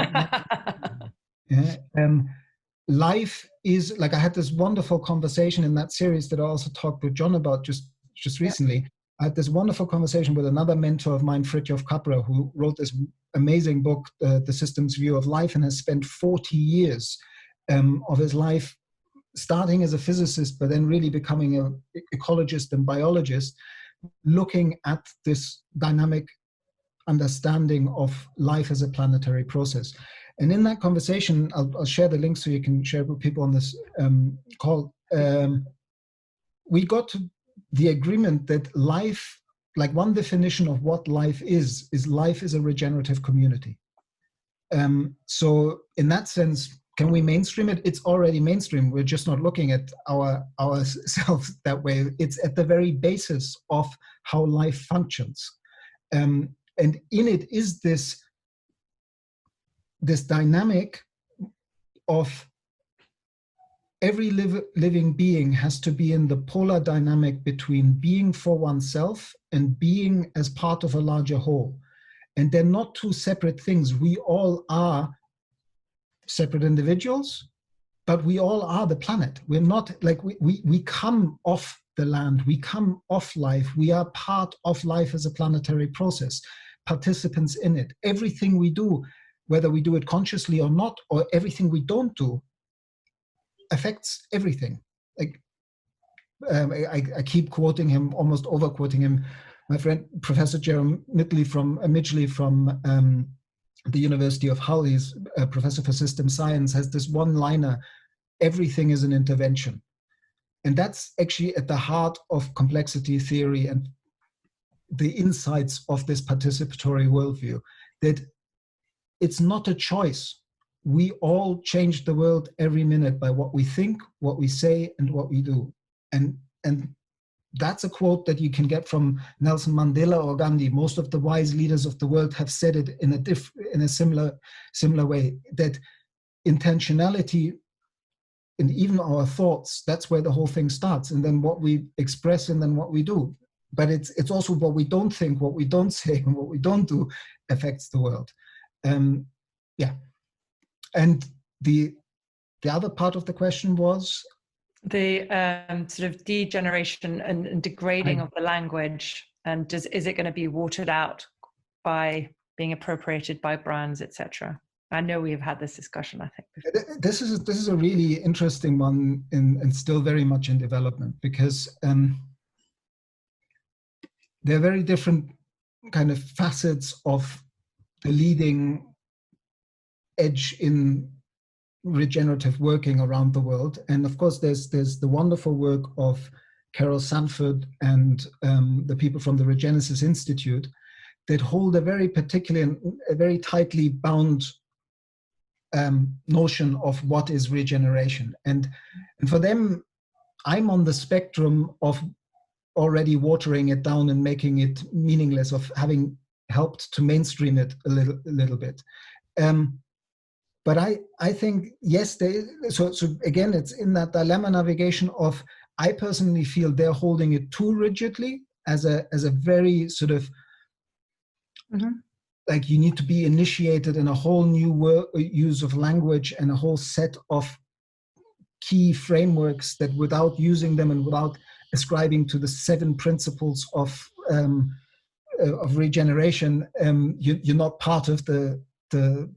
life is like, I had this wonderful conversation in that series that I also talked with John about just recently. I had this wonderful conversation with another mentor of mine, Fritjof Capra, who wrote this amazing book, The Systems View of Life, and has spent 40 years of his life starting as a physicist, but then really becoming an ecologist and biologist, looking at this dynamic understanding of life as a planetary process. And in that conversation, I'll share the link so you can share it with people on this call. We got to the agreement that life, like one definition of what life is life is a regenerative community. So in that sense, can we mainstream it? It's already mainstream. We're just not looking at ourselves that way. It's at the very basis of how life functions. And in it is this dynamic of every living being has to be in the polar dynamic between being for oneself and being as part of a larger whole. And they're not two separate things. We all are separate individuals, but we all are the planet. We're not like, we come off the land, we come off life, we are part of life as a planetary process, participants in it. Everything we do, whether we do it consciously or not, or everything we don't do, affects everything. Like I keep quoting him, almost over quoting him. My friend Professor Jerome Midgley from the University of Hull, he's a professor for system science, has this one-liner: everything is an intervention. And that's actually at the heart of complexity theory and the insights of this participatory worldview, that it's not a choice. We all change the world every minute by what we think, what we say, and what we do. And that's a quote that you can get from Nelson Mandela or Gandhi. Most of the wise leaders of the world have said it in a similar way, that intentionality and even our thoughts, that's where the whole thing starts. And then what we express and then what we do. But it's also what we don't think, what we don't say, and what we don't do affects the world. And the other part of the question was? The sort of degeneration and degrading of the language. And is it going to be watered out by being appropriated by brands, etc.? I know we've had this discussion, I think, before. This is a really interesting one and still very much in development, because there are very different kind of facets of the leading edge in regenerative working around the world. And of course, there's the wonderful work of Carol Sandford and the people from the Regenesis Institute that hold a very particular, a very tightly bound notion of what is regeneration. And for them, I'm on the spectrum of already watering it down and making it meaningless, of having helped to mainstream it a little bit. But I think, yes, so again, it's in that dilemma navigation of, I personally feel they're holding it too rigidly as a very sort of, like, you need to be initiated in a whole new use of language and a whole set of key frameworks that, without using them and without ascribing to the 7 principles of regeneration, you're not part of the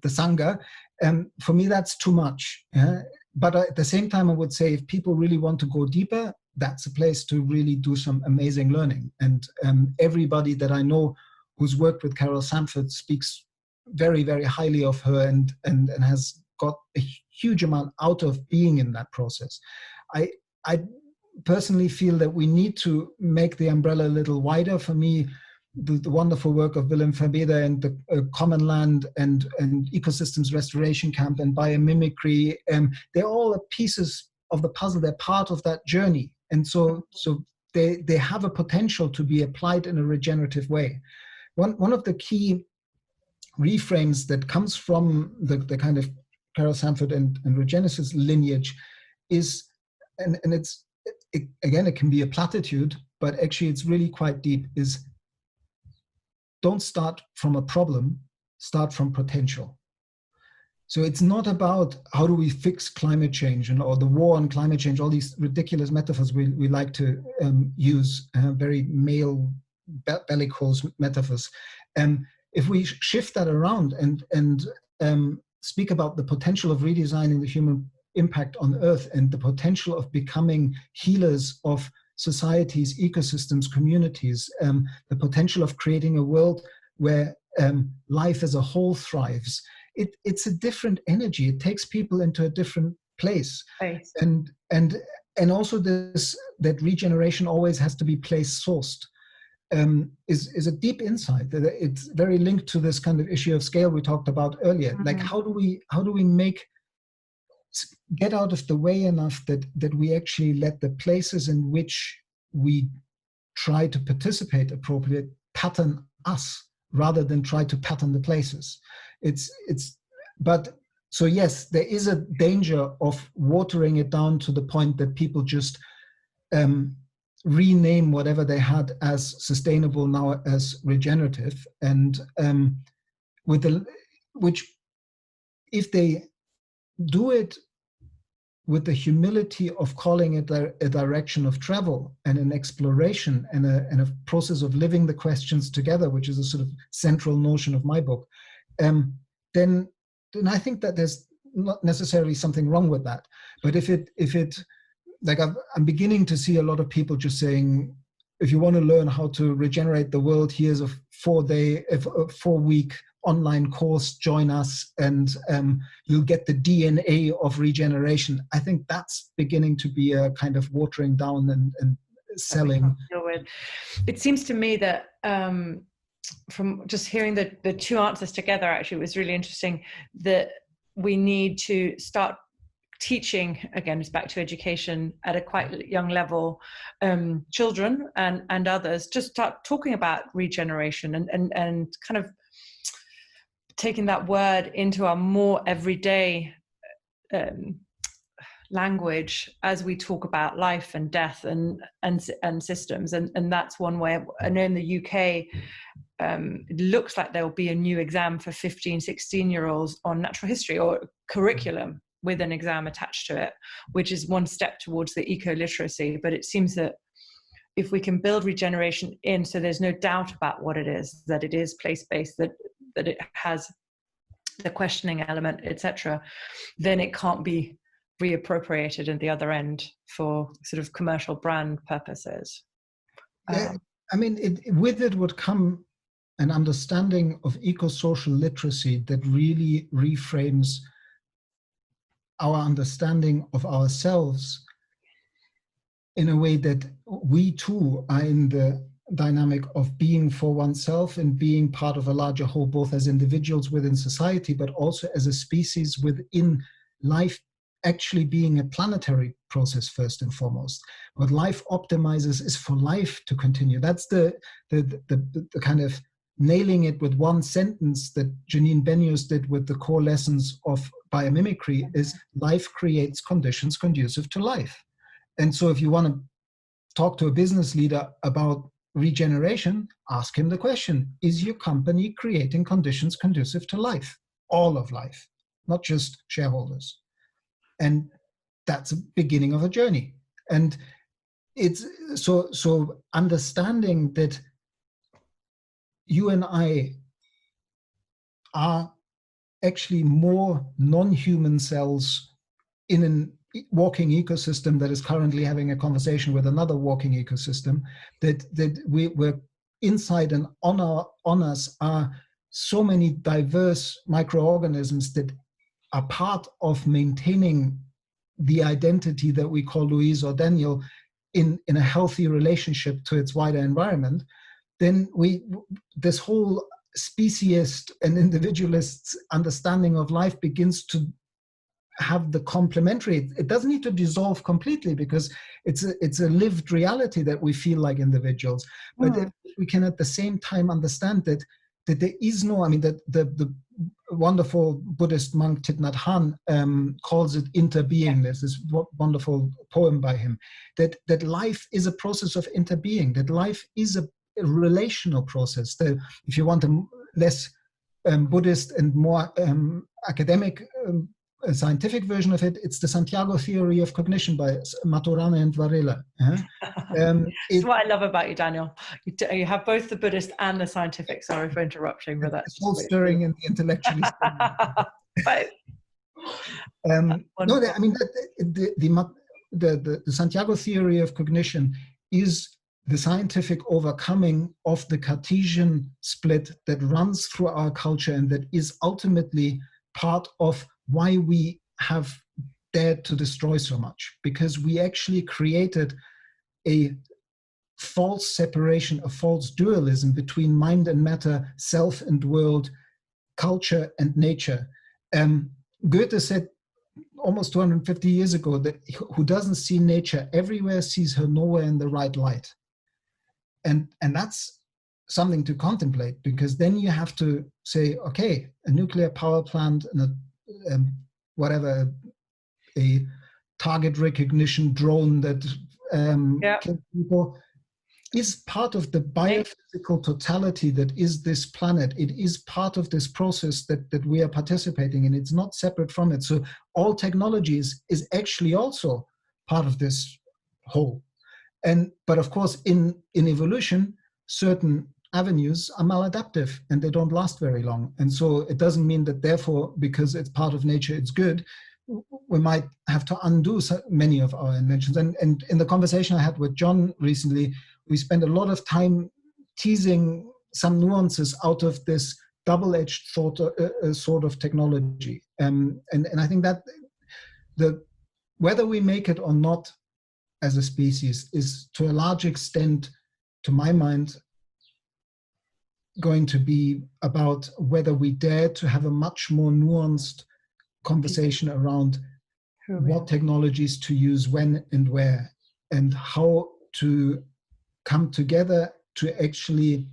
Sangha. For me, that's too much. But at the same time, I would say, if people really want to go deeper, that's a place to really do some amazing learning. And everybody that I know who's worked with Carol Sandford speaks very, very highly of her, and has got a huge amount out of being in that process. I personally feel that we need to make the umbrella a little wider. For me, the wonderful work of Willem Verbeda and the Common Land and Ecosystems Restoration Camp and biomimicry, they're all pieces of the puzzle. They're part of that journey. And so they have a potential to be applied in a regenerative way. One of the key reframes that comes from the kind of Carol Sandford and Regenesis lineage is, and again, it can be a platitude, but actually it's really quite deep, is don't start from a problem, start from potential. So it's not about how do we fix climate change or the war on climate change, all these ridiculous metaphors we like to use, very male bellicose metaphors. If we shift that around and speak about the potential of redesigning the human impact on Earth and the potential of becoming healers of societies, ecosystems, communities, the potential of creating a world where life as a whole thrives, it's a different energy. It takes people into a different place. Right. And also this, that regeneration always has to be place sourced. Is a deep insight. It's very linked to this kind of issue of scale we talked about earlier. Mm-hmm. Like, how do we get out of the way enough that we actually let the places in which we try to participate appropriately pattern us rather than try to pattern the places. But so yes, there is a danger of watering it down to the point that people just rename whatever they had as sustainable now as regenerative, and which if they do it with the humility of calling it a direction of travel and an exploration and a process of living the questions together, which is a sort of central notion of my book, then I think that there's not necessarily something wrong with that. But if it like, I'm beginning to see a lot of people just saying, if you want to learn how to regenerate the world, here's a 4-week online course, join us, and you'll get the DNA of regeneration. I think that's beginning to be a kind of watering down and selling. It seems to me that from just hearing the two answers together, actually, it was really interesting that we need to start teaching, again, it's back to education at a quite young level, children and others, just start talking about regeneration and kind of taking that word into our more everyday language as we talk about life and death and systems. And that's one way. I know in the UK, it looks like there will be a new exam for 15, 16-year-olds on natural history, or curriculum with an exam attached to it, which is one step towards the eco-literacy. But it seems that if we can build regeneration in, so there's no doubt about what it is, that it is place-based, that it has the questioning element, etc., then it can't be reappropriated at the other end for sort of commercial brand purposes. Yeah, I mean, with it would come an understanding of eco-social literacy that really reframes our understanding of ourselves in a way that we too are in the dynamic of being for oneself and being part of a larger whole, both as individuals within society, but also as a species within life, actually being a planetary process first and foremost. What life optimizes is for life to continue. That's the kind of nailing it with one sentence that Janine Benyus did with the core lessons of biomimicry is life creates conditions conducive to life. And so if you want to talk to a business leader about regeneration, ask him the question, is your company creating conditions conducive to life? All of life, not just shareholders. And that's a beginning of a journey. And it's so understanding that you and I are actually more non-human cells in a walking ecosystem that is currently having a conversation with another walking ecosystem, that we're inside and on us are so many diverse microorganisms that are part of maintaining the identity that we call Louise or Daniel in a healthy relationship to its wider environment. Then this whole speciesist and individualist understanding of life begins to have the complementary. It doesn't need to dissolve completely because it's a lived reality that we feel like individuals. But if we can at the same time understand that there is no, I mean, that the wonderful Buddhist monk Thich Nhat Hanh calls it interbeing. There's this wonderful poem by him, that life is a process of interbeing, that life is a relational process. That if you want a less Buddhist and more academic scientific version of it, it's the Santiago theory of cognition by Maturana and Varela. That's what I love about you, Daniel. You have both the Buddhist and the scientific. Sorry for interrupting, but that's soul stirring and the intellectually but no, I mean the Santiago theory of cognition is the scientific overcoming of the Cartesian split that runs through our culture and that is ultimately part of why we have dared to destroy so much, because we actually created a false separation, a false dualism between mind and matter, self and world, culture and nature. Goethe said almost 250 years ago that who doesn't see nature everywhere sees her nowhere in the right light. And that's something to contemplate, because then you have to say, okay, a nuclear power plant and whatever, a target recognition drone that kills people is part of the biophysical totality that is this planet. It is part of this process that we are participating in. It's not separate from it. So all technologies is actually also part of this whole. But of course, in evolution, certain avenues are maladaptive and they don't last very long. And so it doesn't mean that therefore, because it's part of nature, it's good. We might have to undo many of our inventions. And in the conversation I had with John recently, we spent a lot of time teasing some nuances out of this double-edged sort of technology. And I think that whether we make it or not as a species is to a large extent, to my mind, going to be about whether we dare to have a much more nuanced conversation around what technologies to use when and where, and how to come together to actually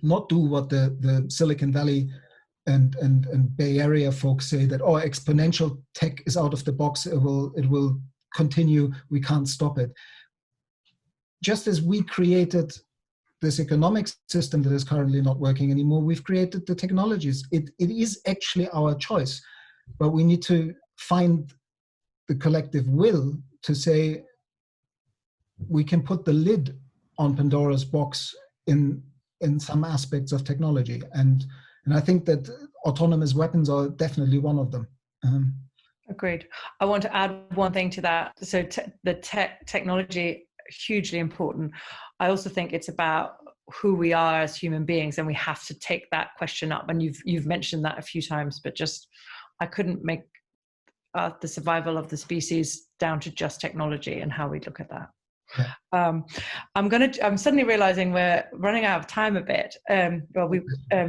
not do what the Silicon Valley and Bay Area folks say, that exponential tech is out of the box, it will continue, we can't stop it. Just as we created this economic system that is currently not working anymore, we've created the technologies. It is actually our choice, but we need to find the collective will to say we can put the lid on Pandora's box in some aspects of technology. And I think that autonomous weapons are definitely one of them. Agreed. I want to add one thing to that. So the technology, hugely important. I also think it's about who we are as human beings, and we have to take that question up. And you've mentioned that a few times, but just I couldn't make the survival of the species down to just technology and how we look at that. Yeah. I'm suddenly realizing we're running out of time a bit.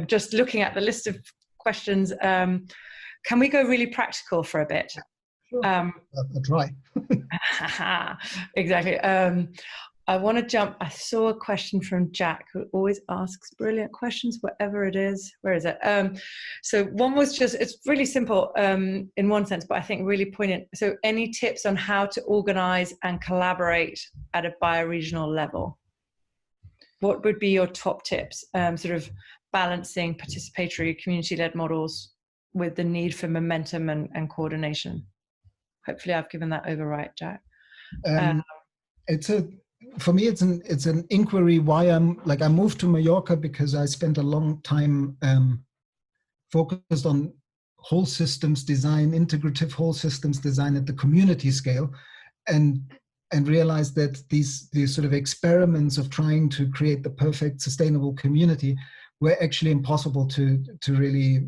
Just looking at the list of questions, can we go really practical for a bit? Sure. I'll try. Exactly. I want to jump. I saw a question from Jack, who always asks brilliant questions, whatever it is. Where is it? So one was just, it's really simple in one sense, but I think really poignant. So any tips on how to organize and collaborate at a bioregional level? What would be your top tips? Sort of balancing participatory community-led models with the need for momentum and coordination. Hopefully I've given that over right, Jack. For me, it's an inquiry why I moved to Mallorca because I spent a long time focused on whole systems design, integrative whole systems design at the community scale, and realized that these sort of experiments of trying to create the perfect sustainable community were actually impossible to really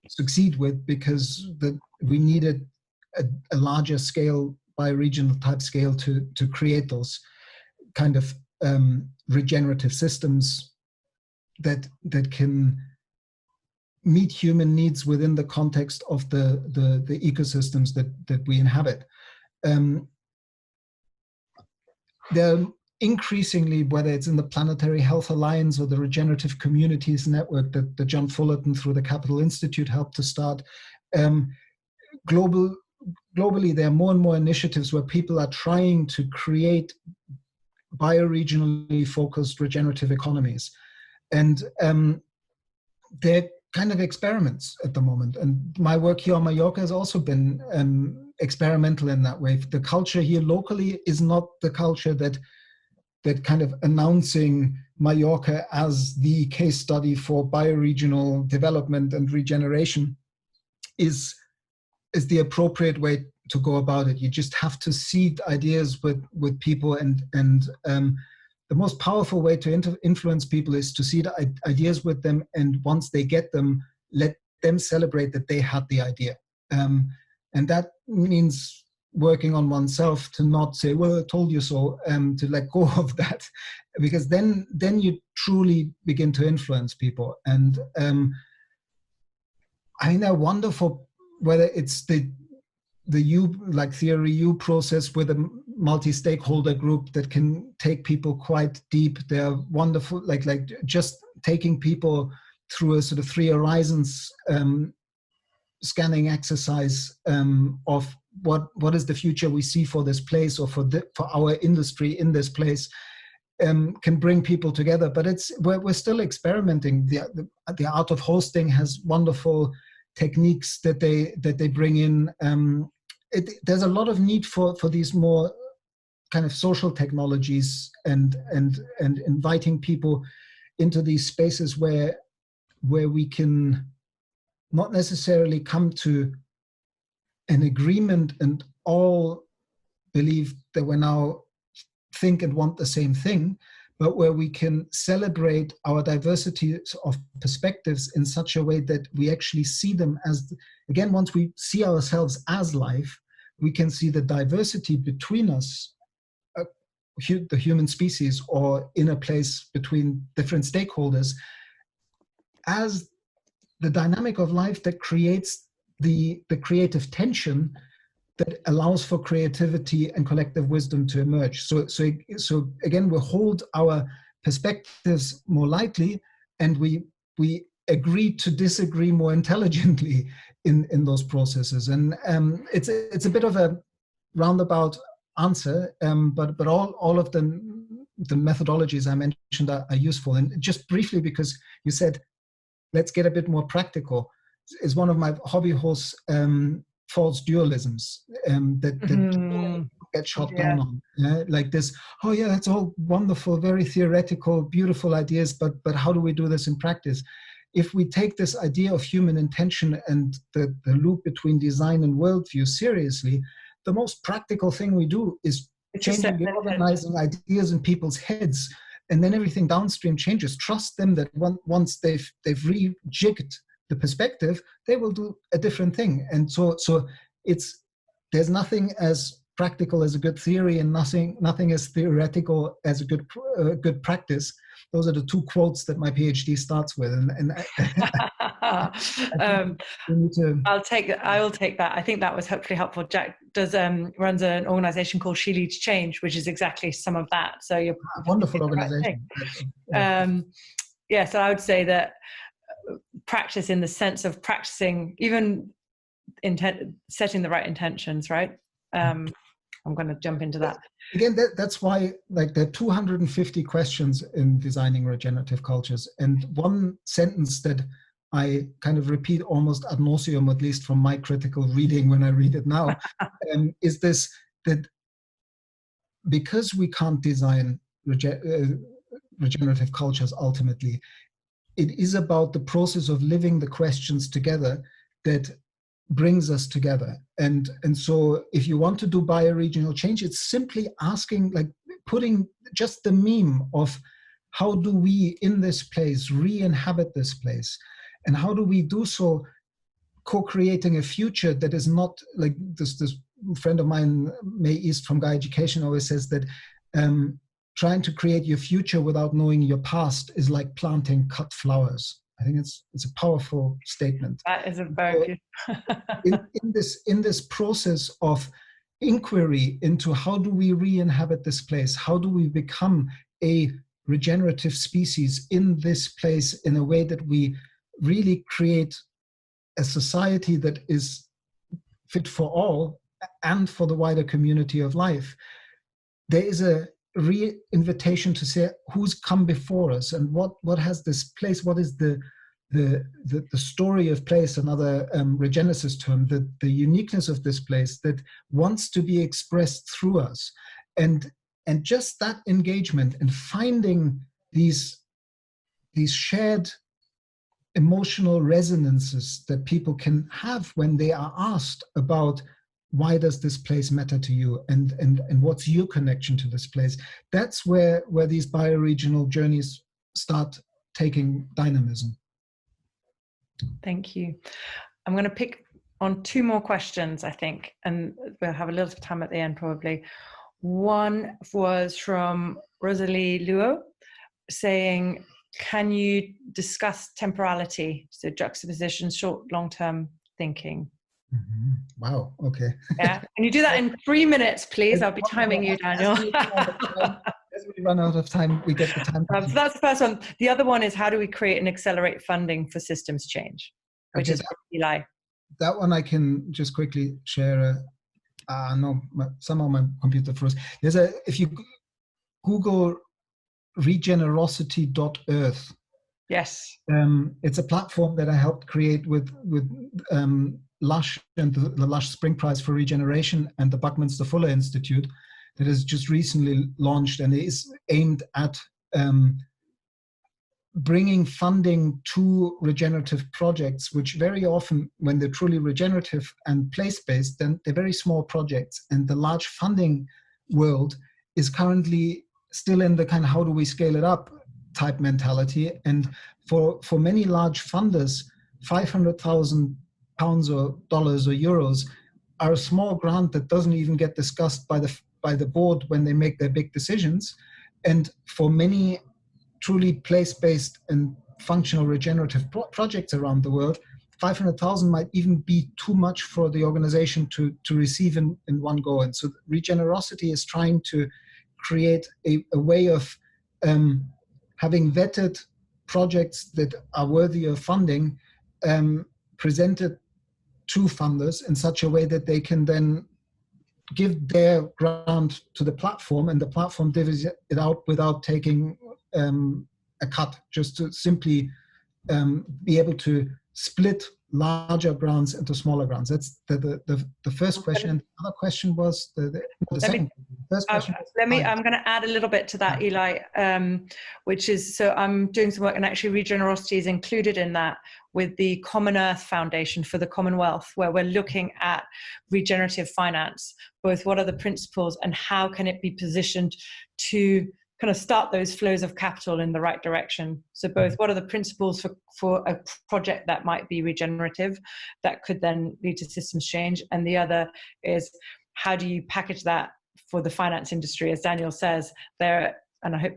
succeed with, because we needed a larger scale, bioregional type scale to create those kind of regenerative systems that can meet human needs within the context of the ecosystems that we inhabit. There increasingly, whether it's in the Planetary Health Alliance or the Regenerative Communities Network that John Fullerton through the Capital Institute helped to start, globally, there are more and more initiatives where people are trying to create bioregionally focused regenerative economies. And they're kind of experiments at the moment. And my work here on Mallorca has also been experimental in that way. The culture here locally is not the culture that kind of announcing Mallorca as the case study for bioregional development and regeneration is the appropriate way to go about it. You just have to seed ideas with people, and the most powerful way to influence people is to seed ideas with them, and once they get them, let them celebrate that they had the idea. And that means working on oneself to not say, well, I told you so, to let go of that, because then you truly begin to influence people. And I think they're wonderful, whether it's the Theory U process with a multi-stakeholder group that can take people quite deep. They're wonderful, like just taking people through a sort of 3 horizons scanning exercise of what is the future we see for this place, or for our industry in this place, can bring people together. But we're still experimenting. The art of hosting has wonderful techniques that they bring in. There's a lot of need for these more kind of social technologies and inviting people into these spaces where we can not necessarily come to an agreement and all believe that we now think and want the same thing, but where we can celebrate our diversity of perspectives in such a way that we actually see them as, again, once we see ourselves as life, we can see the diversity between us, the human species, or in a place between different stakeholders, as the dynamic of life that creates the creative tension that allows for creativity and collective wisdom to emerge. So again, we hold our perspectives more lightly, and we agree to disagree more intelligently in those processes. And it's a bit of a roundabout answer, but all of the methodologies I mentioned are useful. And just briefly, because you said, let's get a bit more practical, is one of my hobby horse false dualisms that get shot down on. Yeah? Like this, oh yeah, it's all wonderful, very theoretical, beautiful ideas, but how do we do this in practice? If we take this idea of human intention and the loop between design and worldview seriously, the most practical thing we do is changing the organizing ideas in people's heads, and then everything downstream changes. Trust them that once they've rejigged the perspective, they will do a different thing. And so there's nothing as practical as a good theory, and nothing as theoretical as a good practice. Those are the two quotes that my PhD starts with, I will take that. I think that was hopefully helpful. Jack runs an organization called She Leads Change, which is exactly some of that. So you're wonderful organization. So I would say that practice in the sense of practicing, even setting the right intentions, right? I'm going to jump into that. Again, that's why, like, there are 250 questions in Designing Regenerative Cultures. And one sentence that I kind of repeat almost ad nauseum, at least from my critical reading when I read it now, is this, that because we can't design regenerative cultures ultimately, it is about the process of living the questions together that brings us together. And so if you want to do bioregional change, it's simply asking, like, putting just the meme of how do we in this place re-inhabit this place, and how do we do so co-creating a future that is not like this friend of mine, May East from Guy Education, always says that trying to create your future without knowing your past is like planting cut flowers. I think it's a powerful statement. That is a very in this process of inquiry into how do we re-inhabit this place, how do we become a regenerative species in this place in a way that we really create a society that is fit for all and for the wider community of life, there is a re-invitation to say who's come before us and what has this place, what is the story of place, another Regenesis term, the uniqueness of this place that wants to be expressed through us. And just that engagement and finding these shared emotional resonances that people can have when they are asked about why does this place matter to you and what's your connection to this place. That's where these bioregional journeys start taking dynamism. Thank you. I'm going to pick on two more questions, I think, and we'll have a little time at the end probably. One was from Rosalie Luo saying, can you discuss temporality, so juxtaposition, short, long-term thinking? Mm-hmm. Wow, okay. Yeah, can you do that in 3 minutes, please? I'll be timing you, Daniel. As we run out of time, we get the time. So that's the first one. The other one is, how do we create and accelerate funding for systems change? Which is Eli. That one I can just quickly share. No, somehow my computer froze. If you Google regenerosity.earth. Yes. It's a platform that I helped create with Lush and the Lush Spring Prize for Regeneration and the Buckminster Fuller Institute that has just recently launched and is aimed at bringing funding to regenerative projects, which very often, when they're truly regenerative and place-based, then they're very small projects. And the large funding world is currently still in the kind of how do we scale it up type mentality. And for many large funders, £500,000 or dollars or euros are a small grant that doesn't even get discussed by the board when they make their big decisions. And for many truly place-based and functional regenerative projects around the world, 500,000 might even be too much for the organization to receive in one go. And so Regenerosity is trying to create a way of having vetted projects that are worthy of funding presented to funders in such a way that they can then give their grant to the platform, and the platform divvies it out without taking a cut, just to simply be able to split larger grants into smaller grants. That's the first question. And the other question was the second. First question. I'm going to add a little bit to that, Eli, which is, so I'm doing some work, and actually Regenerosity is included in that with the Common Earth Foundation for the Commonwealth, where we're looking at regenerative finance, both what are the principles and how can it be positioned to kind of start those flows of capital in the right direction. So both what are the principles for a project that might be regenerative that could then lead to systems change, and the other is how do you package that for the finance industry? As Daniel says, and I hope,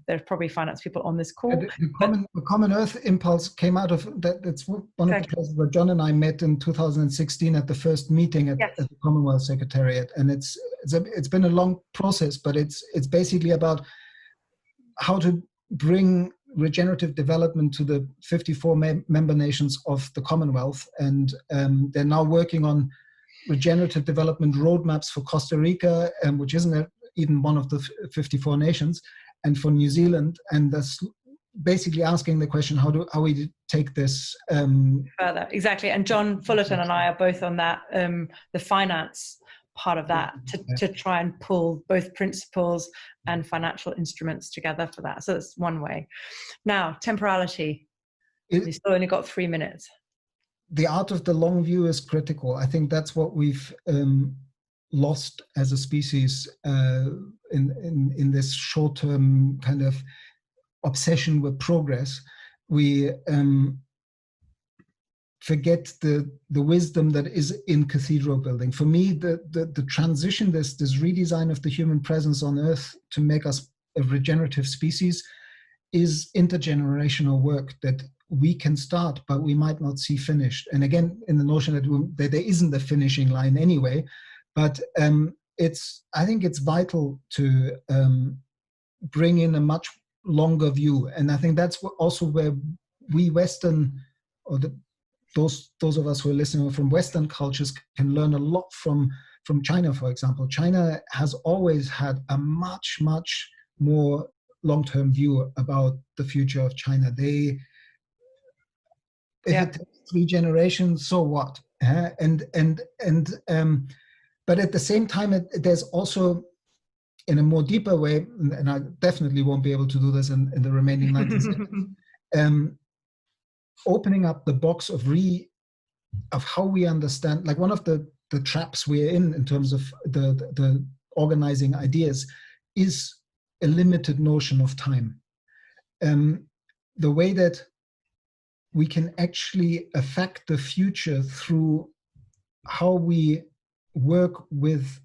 there's probably finance people on this call. The common earth impulse came out of that. That's one of the places where John and I met in 2016 at the first meeting at the Commonwealth Secretariat. And it's been a long process, but it's basically about how to bring regenerative development to the 54 member nations of the Commonwealth. And they're now working on regenerative development roadmaps for Costa Rica, which isn't even one of the 54 nations, and for New Zealand. And that's basically asking the question, how we take this further. Exactly. And John Fullerton and I are both on that, the finance part of that, to try and pull both principles and financial instruments together for that. So that's one way. Now, temporality. We've still only got 3 minutes. The art of the long view is critical. I think that's what we've lost as a species in this short-term kind of obsession with progress. We forget the wisdom that is in cathedral building. For me, the transition, this redesign of the human presence on Earth to make us a regenerative species, is intergenerational work that we can start, but we might not see finished. And again, in the notion that there isn't a finishing line anyway. But I think it's vital to bring in a much longer view, and I think that's also where we Western, or those of us who are listening from Western cultures, can learn a lot from China, for example. China has always had a much more long-term view about the future of China. If it takes 3 generations, so what? But at the same time, there's also, in a more deeper way, and I definitely won't be able to do this in the remaining 90 seconds, opening up the box of how we understand, like one of the traps we're in terms of the organizing ideas, is a limited notion of time. The way that we can actually affect the future through how we work with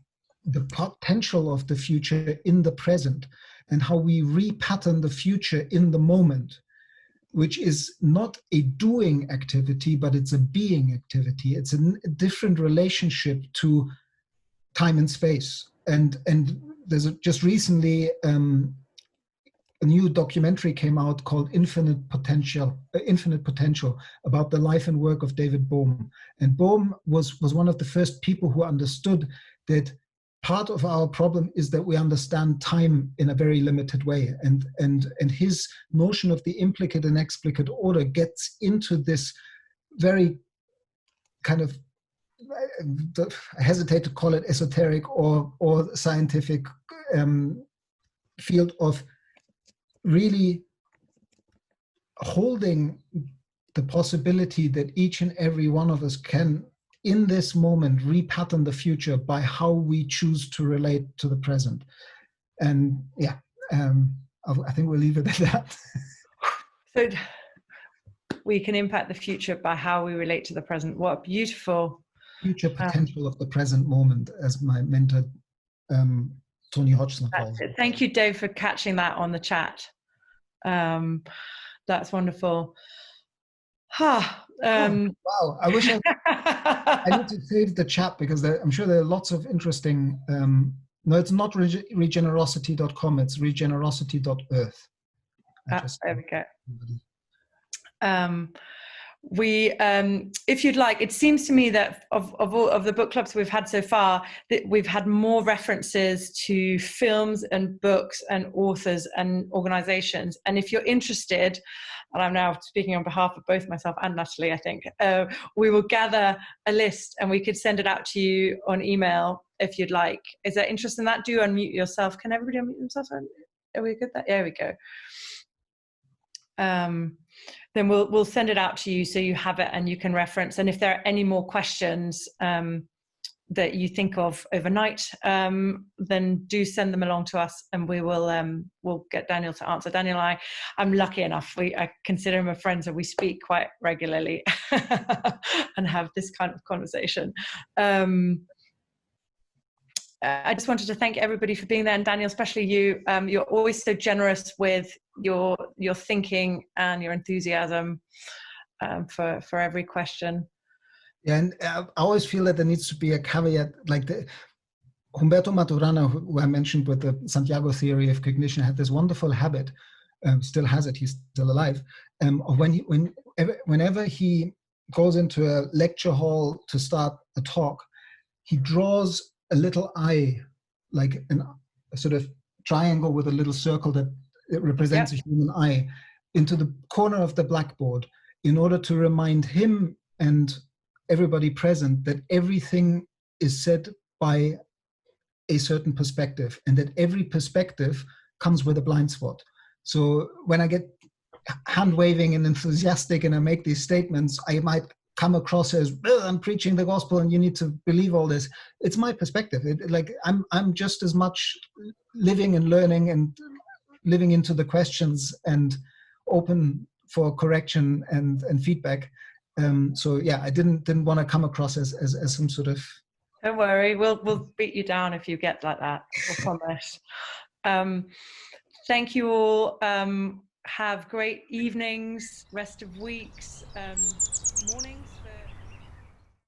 the potential of the future in the present, and how we repattern the future in the moment, which is not a doing activity, but it's a being activity. It's a different relationship to time and space. And there's just recently a new documentary came out called Infinite Potential, about the life and work of David Bohm. And Bohm was one of the first people who understood that part of our problem is that we understand time in a very limited way. And his notion of the implicate and explicate order gets into this very kind of, I hesitate to call it esoteric or scientific field of really holding the possibility that each and every one of us can, in this moment, repattern the future by how we choose to relate to the present. And I think we'll leave it at that. So we can impact the future by how we relate to the present. What a beautiful future potential of the present moment, as my mentor Tony Hodgson calls it. Thank you, Dave, for catching that on the chat. That's wonderful. Wow, I wish I need to save the chat, because I'm sure there are lots of interesting, no, it's not regenerosity.com, it's regenerosity.earth. There we go. If you'd like, it seems to me that of all of the book clubs we've had so far, that we've had more references to films and books and authors and organizations. And if you're interested, and I'm now speaking on behalf of both myself and Natalie, I think, we will gather a list and we could send it out to you on email if you'd like. Is there interest in that? Do unmute yourself. Can everybody unmute themselves? Are we good? There we go. Then we'll send it out to you so you have it and you can reference. And if there are any more questions that you think of overnight, then do send them along to us, and we will we'll get Daniel to answer. Daniel and I'm lucky enough. I consider him a friend, so we speak quite regularly and have this kind of conversation. I just wanted to thank everybody for being there, and Daniel, especially you. You're always so generous with your thinking and your enthusiasm for every question. Yeah, and I always feel that there needs to be a caveat, like Humberto Maturana, who I mentioned with the Santiago theory of cognition, had this wonderful habit, still has it, he's still alive, of whenever he goes into a lecture hall to start a talk, he draws a little eye, like a sort of triangle with a little circle that it represents a human eye, into the corner of the blackboard, in order to remind him and everybody present that everything is said by a certain perspective, and that every perspective comes with a blind spot. So when I get hand waving and enthusiastic and I make these statements, I might come across as, I'm preaching the gospel and you need to believe all this. It's my perspective. I'm just as much living and learning and living into the questions and open for correction and feedback. So yeah, I didn't want to come across as some sort of. Don't worry, we'll beat you down if you get like that. I promise. Thank you all. Have great evenings, rest of weeks, mornings.